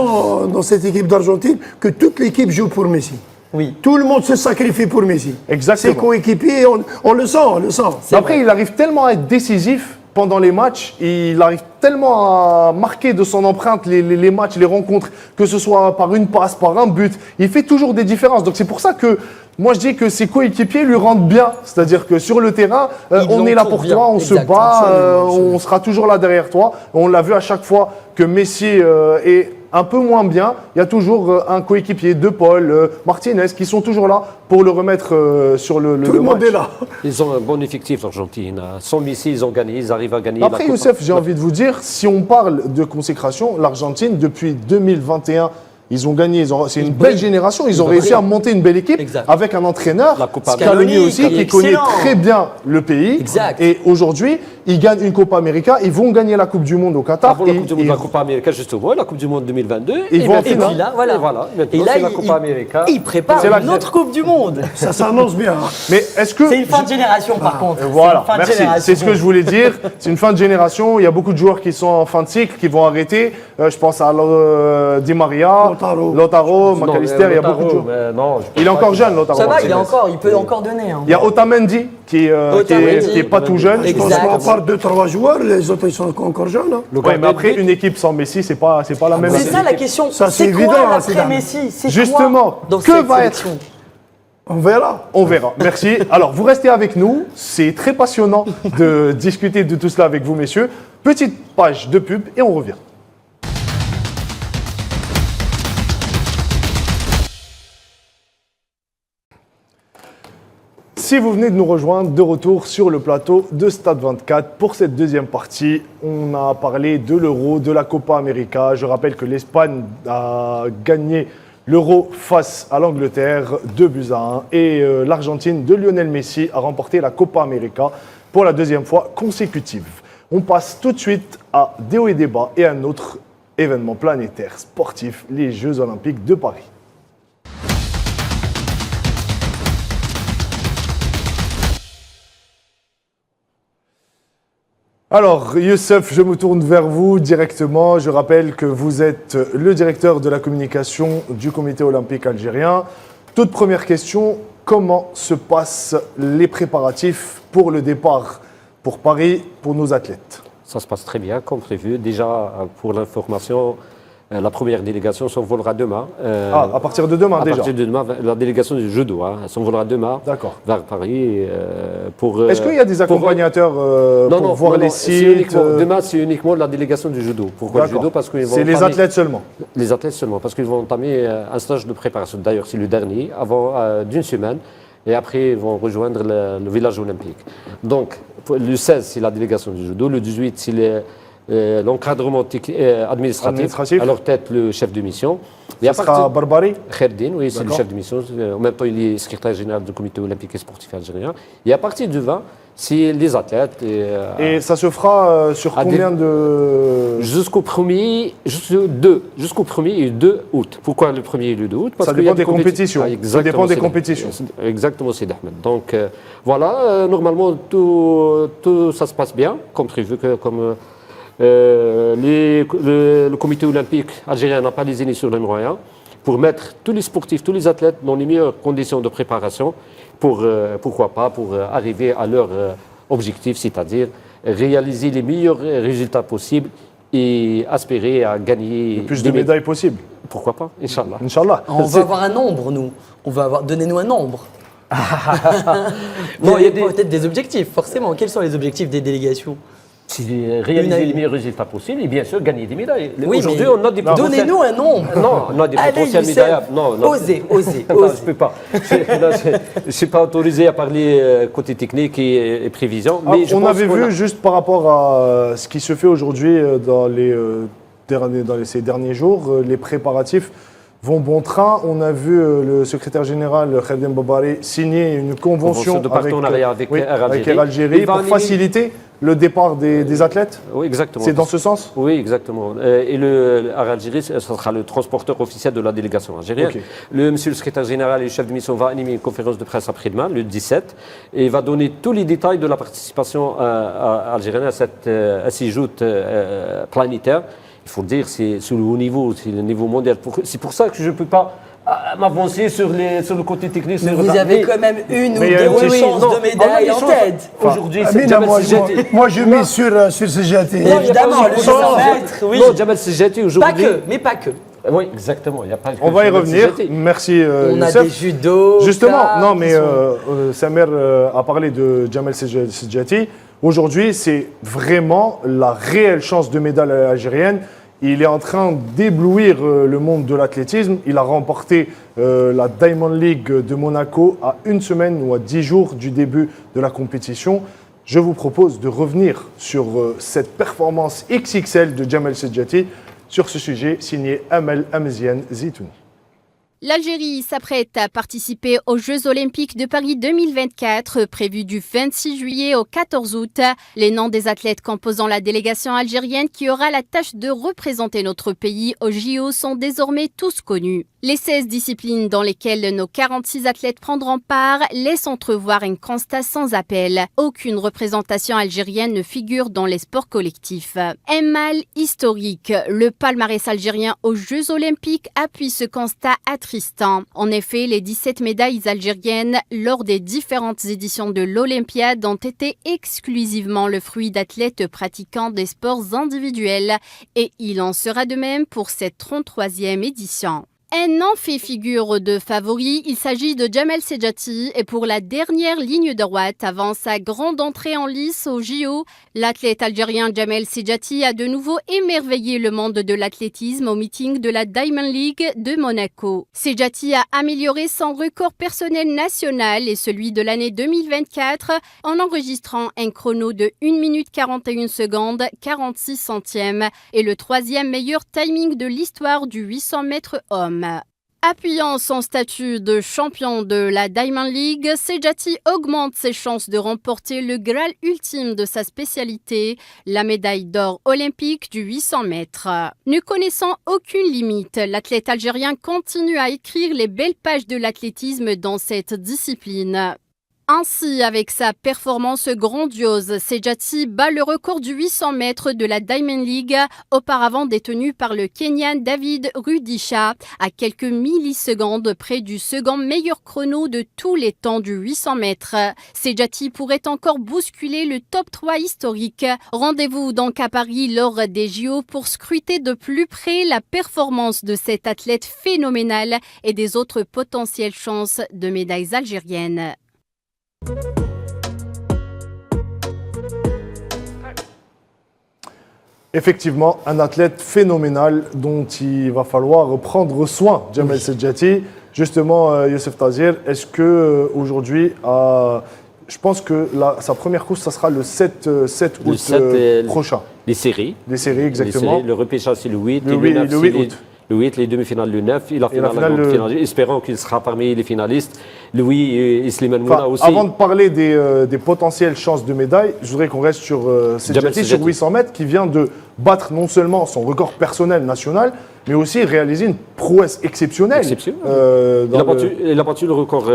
dans cette équipe d'Argentine que toute l'équipe joue pour Messi. Oui. Tout le monde se sacrifie pour Messi. Exactement. Ses coéquipiers, on le sent, on le sent. Après, il arrive tellement à être décisif pendant les matchs, il arrive tellement à marquer de son empreinte les matchs, les rencontres, que ce soit par une passe, par un but. Il fait toujours des différences. Donc c'est pour ça que moi je dis que ses coéquipiers lui rendent bien. C'est-à-dire que sur le terrain, on est là pour bien. toi, on se Exact, bat, absolument. on sera toujours là derrière toi. On l'a vu à chaque fois que Messi est un peu moins bien, il y a toujours un coéquipier de Paul, Martinez, qui sont toujours là pour le remettre sur le Tout le monde match. est là. Ils ont un bon effectif, l'Argentine. Sans Messi, ils ont gagné, ils arrivent à gagner. Après, la Copa. Youssef, j'ai envie de vous dire, si on parle de consécration, l'Argentine, depuis 2021, ils ont gagné. C'est une belle génération. Ils ont réussi à monter une belle équipe Exact. avec un entraîneur, La Copa Scaloni América. aussi, Scaloni, qui connaît excellent. très bien le pays. Exact. Et aujourd'hui, ils gagnent une Copa América. Ils vont gagner la Coupe du Monde au Qatar. Avant la Et- Coupe du Monde, et- la Copa América, justement, la Coupe du Monde 2022. Ils vont en maintenant- Et finale. puis là, voilà. Et voilà. Et Maintenant, là, c'est la Copa América. il prépare C'est la- une autre Coupe du Monde. Ça s'annonce bien. Mais est-ce que... C'est une fin de génération, par contre. Voilà, C'est une fin de merci. génération. C'est ce que je voulais dire. C'est une fin de génération. Il y a beaucoup de joueurs qui sont en fin de cycle, qui vont arrêter. Je pense à Di Maria, Lautaro, Non, McAllister. Il y a beaucoup de joueurs. non, Il est encore jeune, Lautaro Ça va, il Martinez. peut encore donner. hein. Il y a Otamendi qui est pas tout jeune. Je pense Exact. qu'à part 2-3 joueurs, les autres ils sont encore jeunes. hein. Ouais, mais après, une équipe sans Messi, c'est pas la même C'est équipe. ça la question. Ça, c'est C'est quoi évident, hein, l'après Zidane. Messi? C'est Justement, quoi dans que cette va sélection On verra. On verra. Merci. Alors, vous restez avec nous. C'est très passionnant de discuter de tout cela avec vous, messieurs. Petite page de pub et on revient. Si vous venez de nous rejoindre, de retour sur le plateau de Stade 24 pour cette deuxième partie, on a parlé de l'Euro, de la Copa América. Je rappelle que l'Espagne a gagné l'Euro face à l'Angleterre 2-1 et l'Argentine de Lionel Messi a remporté la Copa América pour la deuxième fois consécutive. On passe tout de suite à Déo et Débat et à un autre événement planétaire sportif, les Jeux Olympiques de Paris. Alors, Youssef, je me tourne vers vous directement. Je rappelle que vous êtes le directeur de la communication du Comité olympique algérien. Toute première question, comment se passent les préparatifs pour le départ pour Paris pour nos athlètes? Ça se passe très bien, comme prévu. Déjà, pour l'information, la première délégation s'envolera demain. À partir de demain déjà? À partir de demain, la délégation du judo s'envolera demain vers Paris. Est-ce qu'il y a des accompagnateurs pour voir les sites Demain, c'est uniquement la délégation du judo. Pourquoi le judo? Parce qu'ils vont c'est les athlètes seulement? Les athlètes seulement, parce qu'ils vont entamer un stage de préparation. D'ailleurs, c'est le dernier, avant d'une semaine. Et après, ils vont rejoindre le village olympique. Donc, le 16, c'est la délégation du judo. Le 18, c'est l'encadrement administratif. À leur tête, le chef de mission. Ça sera Barbari Kherdin, oui, c'est le chef de mission. En même temps, il est secrétaire général du comité olympique et sportif algérien. Et à partir du 20, c'est les athlètes. Et ça se fera sur combien de... Jusqu'au 1er et 2 août. Pourquoi le 1er et le 2 août? Parce ça dépend des compétitions. Ça dépend des compétitions. Exactement, c'est Ahmed. Donc voilà, normalement, tout ça se passe bien, comme prévu, le comité olympique algérien n'a pas lésiné sur les moyens pour mettre tous les sportifs, tous les athlètes dans les meilleures conditions de préparation pour arriver à leur objectif, c'est-à-dire réaliser les meilleurs résultats possibles et aspirer à gagner le plus de médailles possible. Pourquoi pas, Inch'Allah. Inch'Allah. On va avoir un nombre, nous. Donnez-nous un nombre. Non, il y a peut-être des objectifs, forcément. Quels sont les objectifs des délégations? C'est réaliser les meilleurs résultats possibles et bien sûr gagner des médailles. Oui, aujourd'hui, on a des potentiels. Donnez-nous un nombre. Non, on a des potentiels médaillables. Osez. Non, je ne peux pas. Je ne suis pas autorisé à parler côté technique et prévision. Mais on avait vu, juste par rapport à ce qui se fait aujourd'hui dans ces derniers jours, les préparatifs vont bon train. On a vu le secrétaire général Kherdin Barbari signer une convention de partenariat avec Air Algérie pour faciliter le départ des athlètes. Oui, exactement. C'est dans ce sens? Oui, exactement. Et Air Algérie, ce sera le transporteur officiel de la délégation algérienne. Okay. Monsieur le secrétaire général et le chef de mission va animer une conférence de presse après-demain, le 17, et va donner tous les détails de la participation algérienne à ces joutes planétaires. Il faut le dire, c'est le haut niveau, c'est le niveau mondial. C'est pour ça que je ne peux pas m'avancer sur le côté technique. Mais vous avez quand même une ou deux chances de médaille en tête. Aujourd'hui, c'est Jamel Sejati. Moi, je mets sur Sejati. Évidemment, le 100 mètres, oui. Non, Jamel Sejati aujourd'hui. Pas que, mais pas que. Oui, exactement. On va y revenir. Merci, on Youssef. A des judo. Justement, non, mais Samer a parlé de Jamel Sejati. Aujourd'hui, c'est vraiment la réelle chance de médaille algérienne. Il est en train d'éblouir le monde de l'athlétisme. Il a remporté la Diamond League de Monaco à 1 semaine ou à 10 jours du début de la compétition. Je vous propose de revenir sur cette performance XXL de Jamel Sejati. Sur ce sujet, signé Amel Amziane Zitouni. L'Algérie s'apprête à participer aux Jeux Olympiques de Paris 2024, prévus du 26 juillet au 14 août. Les noms des athlètes composant la délégation algérienne qui aura la tâche de représenter notre pays aux JO sont désormais tous connus. Les 16 disciplines dans lesquelles nos 46 athlètes prendront part laissent entrevoir un constat sans appel. Aucune représentation algérienne ne figure dans les sports collectifs. Un mal historique. Le palmarès algérien aux Jeux Olympiques appuie ce constat attristant. En effet, les 17 médailles algériennes lors des différentes éditions de l'Olympiade ont été exclusivement le fruit d'athlètes pratiquant des sports individuels et il en sera de même pour cette 33e édition. Un nom fait figure de favori, il s'agit de Jamel Sedjati et pour la dernière ligne droite avant sa grande entrée en lice au JO, l'athlète algérien Jamel Sedjati a de nouveau émerveillé le monde de l'athlétisme au meeting de la Diamond League de Monaco. Sedjati a amélioré son record personnel national et celui de l'année 2024 en enregistrant un chrono de 1 minute 41 secondes 46 centièmes et le troisième meilleur timing de l'histoire du 800 mètres homme. Appuyant son statut de champion de la Diamond League, Sedjati augmente ses chances de remporter le Graal ultime de sa spécialité, la médaille d'or olympique du 800 mètres. Ne connaissant aucune limite, l'athlète algérien continue à écrire les belles pages de l'athlétisme dans cette discipline. Ainsi, avec sa performance grandiose, Sedjati bat le record du 800 mètres de la Diamond League, auparavant détenu par le Kenyan David Rudisha, à quelques millisecondes près du second meilleur chrono de tous les temps du 800 mètres. Sedjati pourrait encore bousculer le top 3 historique. Rendez-vous donc à Paris lors des JO pour scruter de plus près la performance de cet athlète phénoménal et des autres potentielles chances de médailles algériennes. Effectivement, un athlète phénoménal dont il va falloir prendre soin, Jamel Sedjati. Justement, Youssef Tazir, est-ce que aujourd'hui, je pense que sa première course, ça sera le 7 août prochain. Les séries. Les séries, exactement. Les séries, le repêchage, c'est le 8. Le 8 août. Le 8, les demi-finales le 9 et la finale, la grande finale. Espérons qu'il sera parmi les finalistes. Louis et Slimane Mouna aussi. Avant de parler des potentielles chances de médaille, je voudrais qu'on reste sur Sedjati, sur 800 mètres, qui vient de battre non seulement son record personnel national, mais aussi réaliser une prouesse exceptionnelle. Il a battu le record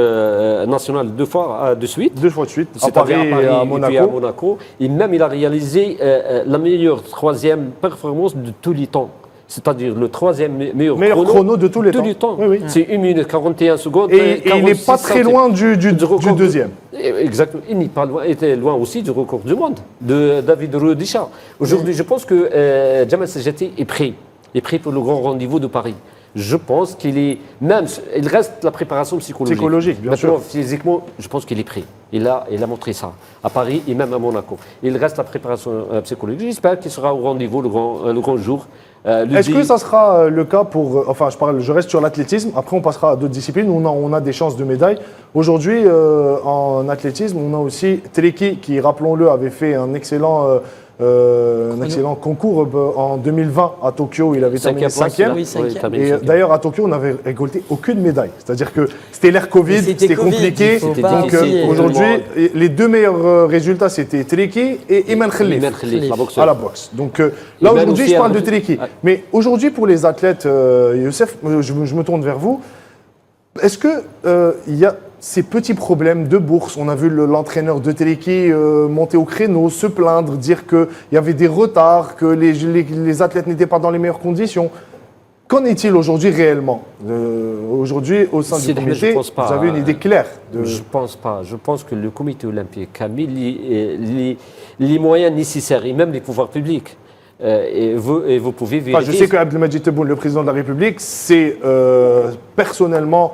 national 2 fois de suite. 2 fois de suite, à Paris et à Monaco. Et puis à Monaco. Et même, il a réalisé la meilleure troisième performance de tous les temps. C'est-à-dire le troisième meilleur chrono de tous les temps. Oui, oui. C'est 1 minute 41 secondes. Et il n'est pas très loin du deuxième. Exactement. Il n'est pas loin, était loin aussi du record du monde de David Rudisha. Aujourd'hui, je pense que Jamel Sedjati est prêt. Il est prêt pour le grand rendez-vous de Paris. Je pense qu'il est même. Il reste la préparation psychologique. Psychologique, bien sûr. Physiquement, je pense qu'il est prêt. Il a montré ça à Paris et même à Monaco. Il reste la préparation psychologique. J'espère qu'il sera au rendez-vous le grand jour. Est-ce que ça sera le cas pour... Enfin, je reste sur l'athlétisme. Après, on passera à d'autres disciplines où on a des chances de médaille. Aujourd'hui, en athlétisme, on a aussi Teleki qui, rappelons-le, avait fait un excellent concours en 2020 à Tokyo. Il avait terminé 5e. Et d'ailleurs, à Tokyo, on n'avait récolté aucune médaille. C'est-à-dire que c'était l'ère Covid, c'était compliqué. Donc aujourd'hui, les 2 meilleurs résultats, c'était Teleki et Iman Khalif à la boxe. Donc là, aujourd'hui, je parle de Teleki. Mais aujourd'hui, pour les athlètes, Youssef, je me tourne vers vous. Est-ce qu'il y a ces petits problèmes de bourse? On a vu l'entraîneur de Teleki monter au créneau, se plaindre, dire qu'il y avait des retards, que les athlètes n'étaient pas dans les meilleures conditions. Qu'en est-il aujourd'hui réellement? Aujourd'hui, au sein du comité, vous avez une idée claire Je ne pense pas. Je pense que le comité olympique a mis les moyens nécessaires, et même les pouvoirs publics. Et vous pouvez vérifier. Je sais que Abdelmadjid Tebboune, le président de la République, s'est personnellement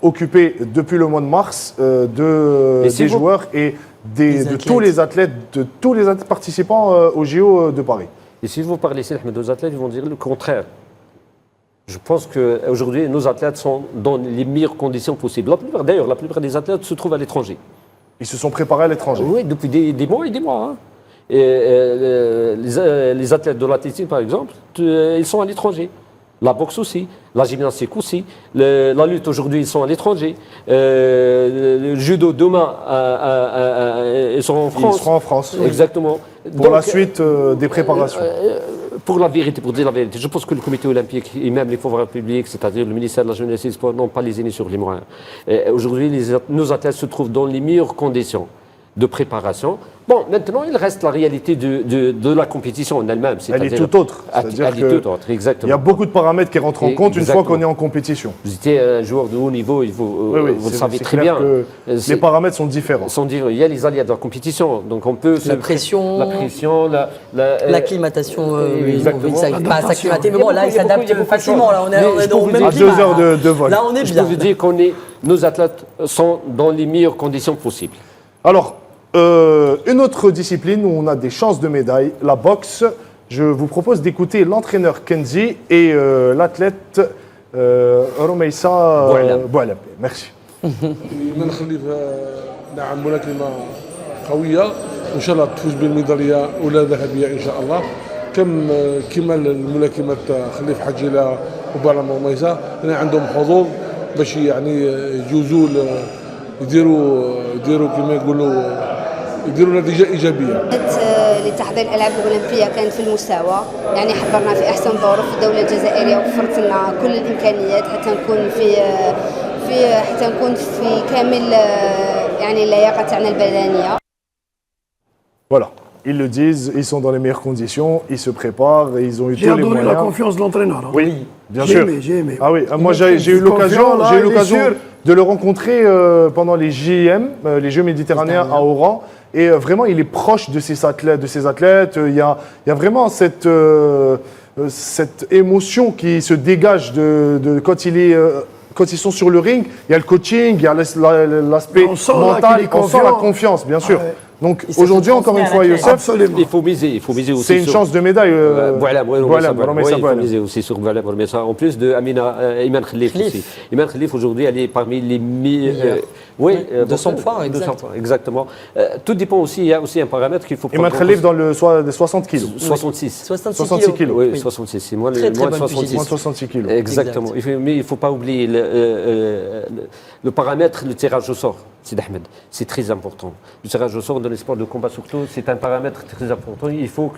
occupé depuis le mois de mars des joueurs et de tous les athlètes participants aux JO de Paris. Et si vous parlez aux athlètes, ils vont dire le contraire. Je pense qu'aujourd'hui, nos athlètes sont dans les meilleures conditions possibles. D'ailleurs, la plupart des athlètes se trouvent à l'étranger. Ils se sont préparés à l'étranger? Oui, depuis des mois et des mois. Et les athlètes de l'athlétisme, par exemple, ils sont à l'étranger. La boxe aussi, la gymnastique aussi, la lutte aujourd'hui, ils sont à l'étranger. Le judo demain, ils seront en France. Ils seront en France. Exactement. Pour la suite des préparations. Pour dire la vérité, je pense que le comité olympique et même les pouvoirs publics, c'est-à-dire le ministère de la Jeunesse et des Sports, n'ont pas les aînés sur les moyens. Aujourd'hui, nos athlètes se trouvent dans les meilleures conditions de préparation Bon, maintenant, il reste la réalité de la compétition en elle-même. Elle est tout autre. C'est-à-dire Elle est tout autre, exactement. Il y a beaucoup de paramètres qui rentrent en compte une fois qu'on est en compétition. Vous étiez un joueur de haut niveau, vous le savez très bien. Les paramètres sont différents. Il y a les aléas de la compétition. Donc on peut la pression, l'acclimatation. Exactement. Il n'arrive pas à s'acclimater, mais bon, là, il s'adapte facilement. Là, on est au même à 2 climat, heures de vol. Là, on est Je bien. peux vous dire nos athlètes sont dans les meilleures conditions possibles. Alors, une autre discipline où on a des chances de médaille, la boxe. Je vous propose d'écouter l'entraîneur Kenzi et l'athlète Romeissa Boualab. Merci. إيمان خليفة نعم ملاكمة قوية وإن شاء الله تفوز بالميدالية أولى ذهبية إن شاء الله كما الملاكمة خليف حجيلة وبالام وميسا عندهم حظوظ باش يعني يجوزوا يديروا كما يقولوا يديروا نتيجة إيجابية. لتحضير الألعاب الأولمبية كانت في المستوى، يعني حضرنا في أحسن ظروف في الدولة الجزائرية وفرت لنا كل الإمكانيات حتى نكون في كامل يعني اللياقة تاعنا البدنية. Voilà, ils le disent, ils sont dans les meilleures conditions, ils se préparent, ils ont eu tous les moyens. J'ai donné la confiance de l'entraîneur. Hein. Oui, bien sûr. J'ai aimé. Ah oui, moi j'ai eu l'occasion de le rencontrer pendant les JM, les Jeux méditerranéens à Oran. Et vraiment, il est proche de ses athlètes. Il y a vraiment cette émotion qui se dégage de quand ils sont sur le ring. Il y a le coaching, il y a l'aspect mental, on sent la confiance, bien sûr. Donc aujourd'hui, encore une fois, Youssef, il faut miser aussi. C'est une chance de médaille. Voilà, il faut miser aussi sur Romeissa. En plus de Iman Khalif aussi. Iman Khalif aujourd'hui, elle est parmi les meilleurs. Oui, 200 points, exactement. Tout dépend aussi, il y a aussi un paramètre qu'il faut prendre. Iman Khalif dans le 60 kilos. 66. 66 kilos. Oui, 66. C'est moins de 66. Moins de 66 kilos. Exactement. Mais il ne faut pas oublier le paramètre, le tirage au sort. Ahmed, c'est très important. Le tirage au sort dans les sports de combat surtout, c'est un paramètre très important. Il faut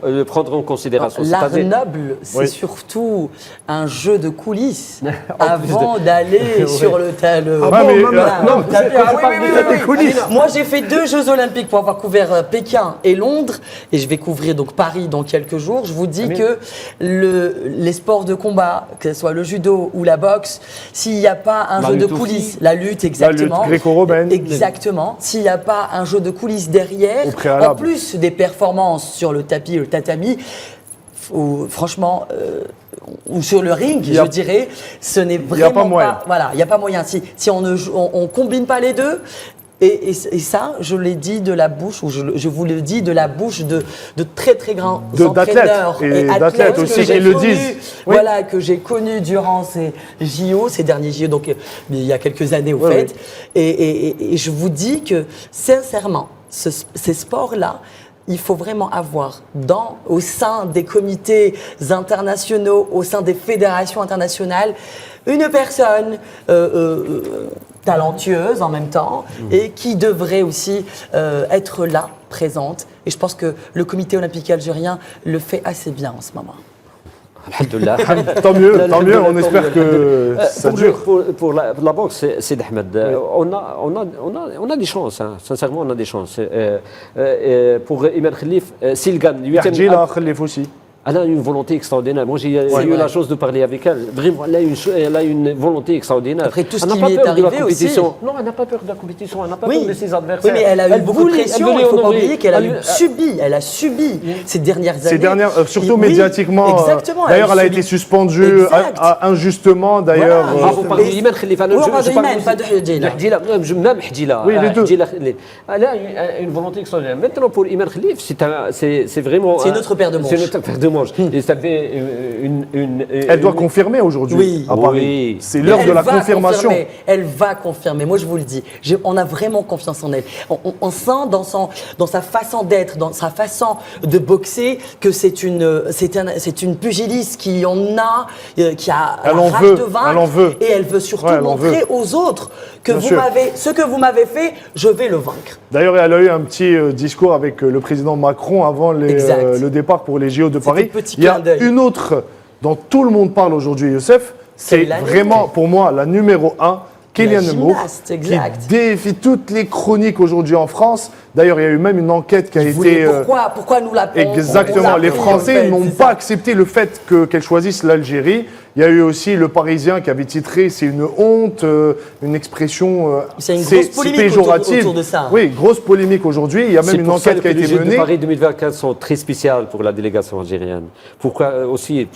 le prendre en considération. L'art noble, c'est surtout un jeu de coulisses avant d'aller sur le talon. Moi, j'ai fait 2 Jeux Olympiques pour avoir couvert Pékin et Londres, et je vais couvrir donc Paris dans quelques jours. Je vous dis que les sports de combat, que ce soit le judo ou la boxe, s'il n'y a pas un jeu de coulisses, la lutte, exactement. La lutte gréco-romaine. Exactement. S'il n'y a pas un jeu de coulisses derrière, en plus des performances sur le tapis, le tatami, franchement, ou sur le ring, je dirais, ce n'est vraiment pas. Voilà, il n'y a pas moyen. Si on ne combine pas les deux. Et ça, je l'ai dit de la bouche, ou je vous le dis de la bouche de très très grands entraîneurs et athlètes aussi qui le disent. Voilà, que j'ai connu durant ces JO, ces derniers JO, donc il y a quelques années au fait. Et je vous dis que sincèrement, ces sports-là, il faut vraiment avoir au sein des comités internationaux, au sein des fédérations internationales, une personne talentueuse en même temps et qui devrait aussi être là, présente. Et je pense que le comité olympique algérien le fait assez bien en ce moment. Tant mieux, on espère que ça dure. Pour la boxe, c'est Ahmed. On a des chances, hein. Sincèrement, on a des chances. Pour Iman Khalif, s'il gagne, Khalif aussi. Elle a une volonté extraordinaire. Moi, j'ai eu la chance de parler avec elle. Vraiment, elle a une volonté extraordinaire. Après tout ce qui lui est arrivé aussi. Non, elle n'a pas peur de la compétition. Elle n'a pas peur de ses adversaires. Oui, mais elle a eu beaucoup de pression. Il ne faut pas oublier qu'elle a subi ces dernières années. Surtout médiatiquement. Exactement. D'ailleurs, elle a été suspendue injustement. D'ailleurs. Vous parlez d'Iman Khalifa. Pas de Hadjila. Même Hadjila. Oui, les deux. Elle a une volonté extraordinaire. Maintenant, pour Iman Khalif, c'est vraiment. C'est notre paire de manches. Et ça fait elle doit confirmer aujourd'hui à Paris. C'est l'heure de la confirmation. Elle va confirmer. Moi, je vous le dis. On a vraiment confiance en elle. On sent dans sa façon d'être, dans sa façon de boxer, que c'est une pugiliste qui a la rage de vaincre. Et elle veut surtout montrer aux autres que ce que vous m'avez fait, je vais le vaincre. D'ailleurs, elle a eu un petit discours avec le président Macron avant le départ pour les JO de Paris. Il y a une autre dont tout le monde parle aujourd'hui, Youssef. C'est vraiment, pour moi, la numéro 1. Kélian La Moore, gymnaste, exact. qui défie toutes les chroniques aujourd'hui en France. D'ailleurs, il y a eu même une enquête qui a été... Pourquoi nous la Exactement, les Français n'ont pas accepté le fait qu'elle choisisse l'Algérie. Il y a eu aussi le Parisien qui avait titré « C'est une honte », une expression c'est une grosse polémique péjorative. autour de ça. Oui, grosse polémique aujourd'hui. Il y a même une enquête qui a été menée. Les Jeux de Paris 2024 sont très spéciales pour la délégation algérienne. Pourquoi aussi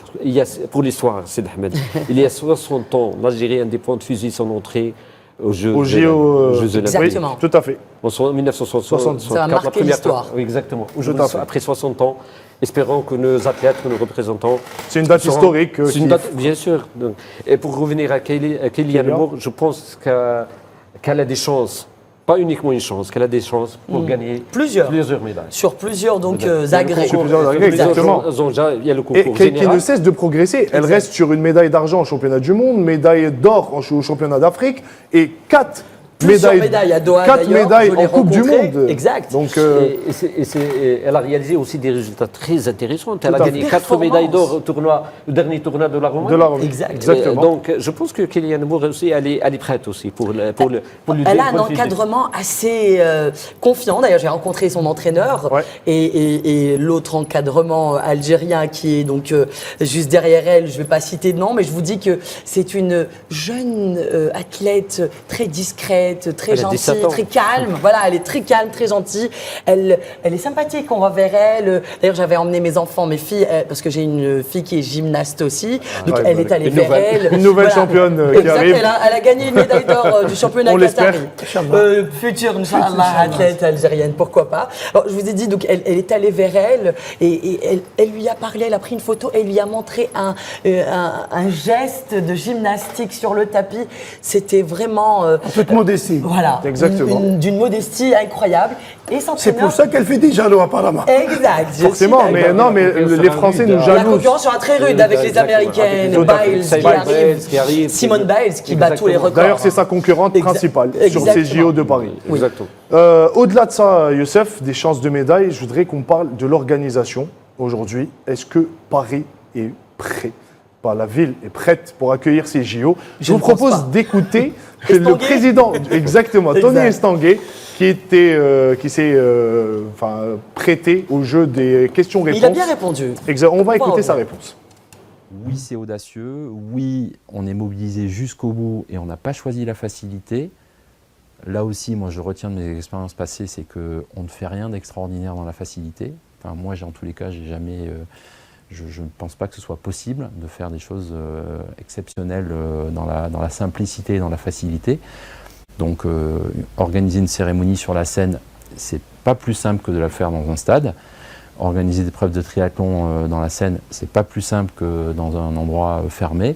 pour l'histoire, Sid Ahmed. Il y a 60 ans, l'Algérie, des points de fusil, son entrée aux Jeux Olympiques. Exactement. Oui, tout à fait. En 1960, ça va marquer l'histoire. Oui, exactement. Aujourd'hui, après 60 ans, espérons que nos athlètes, que nos représentants... C'est une date historique. C'est une date, bien sûr. Donc, et pour revenir à Kélian Moore, je pense qu'elle a des chances. Pas uniquement une chance, qu'elle a des chances pour gagner plusieurs médailles. Sur plusieurs agrès. Sur plusieurs agrès, exactement. Il y a le concours général. Qui ne cesse de progresser. Elle reste sur une médaille d'argent au championnat du monde, médaille d'or au championnat d'Afrique et 4 médailles à Doha, 4 médailles en Coupe du Monde. Exact. Donc, elle a réalisé aussi des résultats très intéressants. Elle a gagné 4 médailles d'or au dernier tournoi de la Roumanie. Exactement. Donc, je pense que Kélian Moore aussi, elle est prête aussi pour le Elle a un encadrement assez confiant. D'ailleurs, j'ai rencontré son entraîneur et l'autre encadrement algérien qui est donc juste derrière elle. Je ne vais pas citer de nom, mais je vous dis que c'est une jeune athlète très discrète, très gentille, très calme. Voilà, elle est très calme, très gentille. Elle est sympathique, on va vers elle. D'ailleurs, j'avais emmené mes enfants, mes filles, parce que j'ai une fille qui est gymnaste aussi. Donc, elle est allée vers elle. Une nouvelle championne qui arrive. Elle a gagné une médaille d'or du championnat qatari. Future, Inch'Allah, athlète algérienne, pourquoi pas. Alors, je vous ai dit, donc, elle est allée vers elle et elle lui a parlé, elle a pris une photo, elle lui a montré un geste de gymnastique sur le tapis. C'était vraiment... toute modestie. Voilà, d'une modestie incroyable. Et c'est pour ça qu'elle fait des jaloux apparemment. Exact. Forcément, mais non, mais les Français nous jalousent. La concurrence sera très rude avec les Américaines, Biles qui arrive, Simone Biles qui bat tous les records. D'ailleurs, c'est sa concurrente principale sur ces JO de Paris. Exactement. Au-delà de ça, Youssef, des chances de médaille, je voudrais qu'on parle de l'organisation aujourd'hui. Est-ce que Paris est prêt? La ville est prête pour accueillir ces JO. Je vous propose d'écouter le président, exactement, Tony Estanguet, qui s'est prêté au jeu des questions-réponses. Il a bien répondu. On va écouter sa réponse. Oui, c'est audacieux. Oui, on est mobilisé jusqu'au bout et on n'a pas choisi la facilité. Là aussi, moi, je retiens de mes expériences passées, c'est qu'on ne fait rien d'extraordinaire dans la facilité. Enfin, moi, en tous les cas, j'ai jamais... Je ne pense pas que ce soit possible de faire des choses exceptionnelles dans la simplicité et dans la facilité. Donc, organiser une cérémonie sur la scène, c'est pas plus simple que de la faire dans un stade. Organiser des preuves de triathlon dans la scène, c'est pas plus simple que dans un endroit fermé.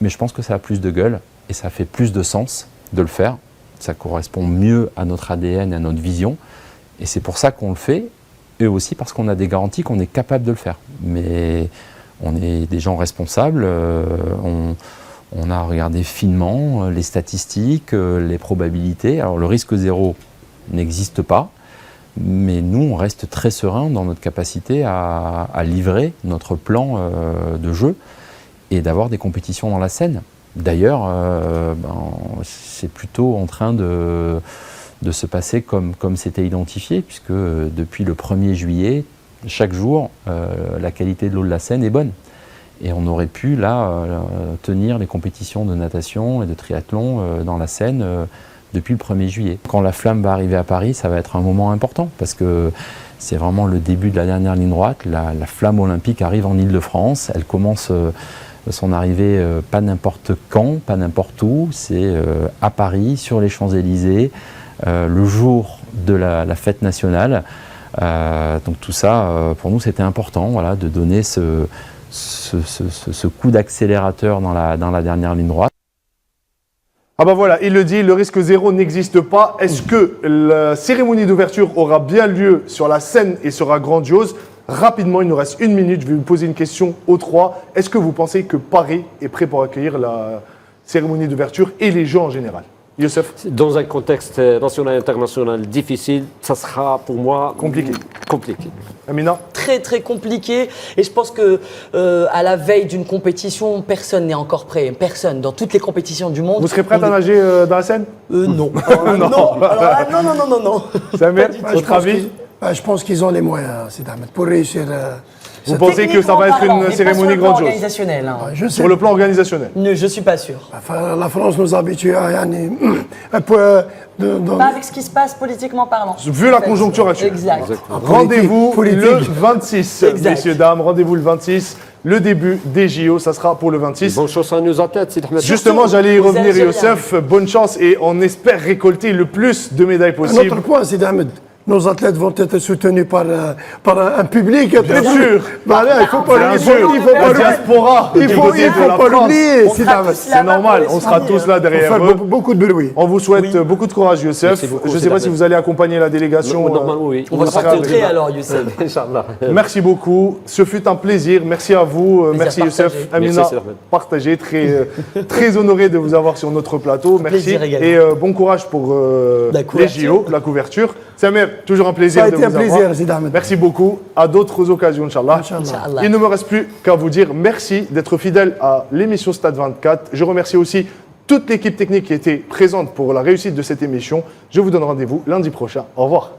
Mais je pense que ça a plus de gueule et ça fait plus de sens de le faire. Ça correspond mieux à notre ADN, à notre vision. Et c'est pour ça qu'on le fait. Et aussi parce qu'on a des garanties qu'on est capable de le faire. Mais on est des gens responsables, on a regardé finement les statistiques, les probabilités. Alors le risque zéro n'existe pas, mais nous on reste très serein dans notre capacité à livrer notre plan de jeu et d'avoir des compétitions dans la scène. D'ailleurs, c'est plutôt en train de se passer comme c'était identifié, puisque depuis le 1er juillet, chaque jour, la qualité de l'eau de la Seine est bonne. Et on aurait pu, là, tenir les compétitions de natation et de triathlon dans la Seine depuis le 1er juillet. Quand la flamme va arriver à Paris, ça va être un moment important, parce que c'est vraiment le début de la dernière ligne droite. La flamme olympique arrive en Île-de-France, elle commence... son arrivée pas n'importe quand, pas n'importe où, c'est à Paris, sur les Champs-Élysées, le jour de la fête nationale. Donc tout ça, pour nous, c'était important, voilà, de donner ce coup d'accélérateur dans la dernière ligne droite. Ah bah voilà, il le dit, le risque zéro n'existe pas. Est-ce que la cérémonie d'ouverture aura bien lieu sur la scène et sera grandiose? Rapidement, il nous reste 1 minute, je vais vous poser une question aux trois. Est-ce que vous pensez que Paris est prêt pour accueillir la cérémonie d'ouverture et les Jeux en général? Youssef? Dans un contexte national et international difficile, ça sera pour moi compliqué. Compliqué. Amina? Très très très compliqué. Et je pense que à la veille d'une compétition, personne n'est encore prêt. Personne, dans toutes les compétitions du monde. Vous serez prête à nager dans la Seine? Non. Non. Alors là, non. Samuel, votre avis? Je pense qu'ils ont les moyens, c'est Ahmed, pour réussir. Vous pensez que ça va être une cérémonie grandiose? Organisationnel, hein. Sur le plan organisationnel? Je suis pas sûr. Enfin, la France nous habitue à Pas avec ce qui se passe politiquement parlant. Vu la conjoncture actuelle. Exact. Rendez-vous le 26, Exact. messieurs, dames. Rendez-vous le 26. Le début des JO, ça sera pour le 26. Bonne chance à nos athlètes, Sid Ahmed. Justement, j'allais y Vous revenir, Algériens. Youssef. Bonne chance et on espère récolter le plus de médailles Un possible. autre point, c'est Ahmed. Nos athlètes vont être soutenus par un public. Bien sûr. Voilà, il ne faut pas Bien l'oublier. sûr. Il faut La pas diaspora. Il faut pas l'oublier. C'est normal, on sera tous là derrière eux. Beaucoup de bruit. On vous souhaite beaucoup de courage, Youssef. Merci beaucoup, Je ne sais c'est pas la si peine. vous allez accompagner la délégation. Normalement, oui. On va se sera rencontrer là. alors, Youssef. Inch'Allah. Merci beaucoup. Ce fut un plaisir. Merci à vous. Merci partagé. Youssef. Amina, Merci, Ahmed. partagé. Très honoré de vous avoir sur notre plateau. Merci. Plaisir également. Et bon courage pour La les couverture. JO, la couverture. Samer, toujours un plaisir Ça a de été un vous plaisir, avoir. Sid Ahmed. Merci beaucoup. À d'autres occasions, Inch'Allah. Inch'Allah. Il ne me reste plus qu'à vous dire merci d'être fidèle à l'émission Stade 24. Je remercie aussi toute l'équipe technique qui était présente pour la réussite de cette émission. Je vous donne rendez-vous lundi prochain. Au revoir.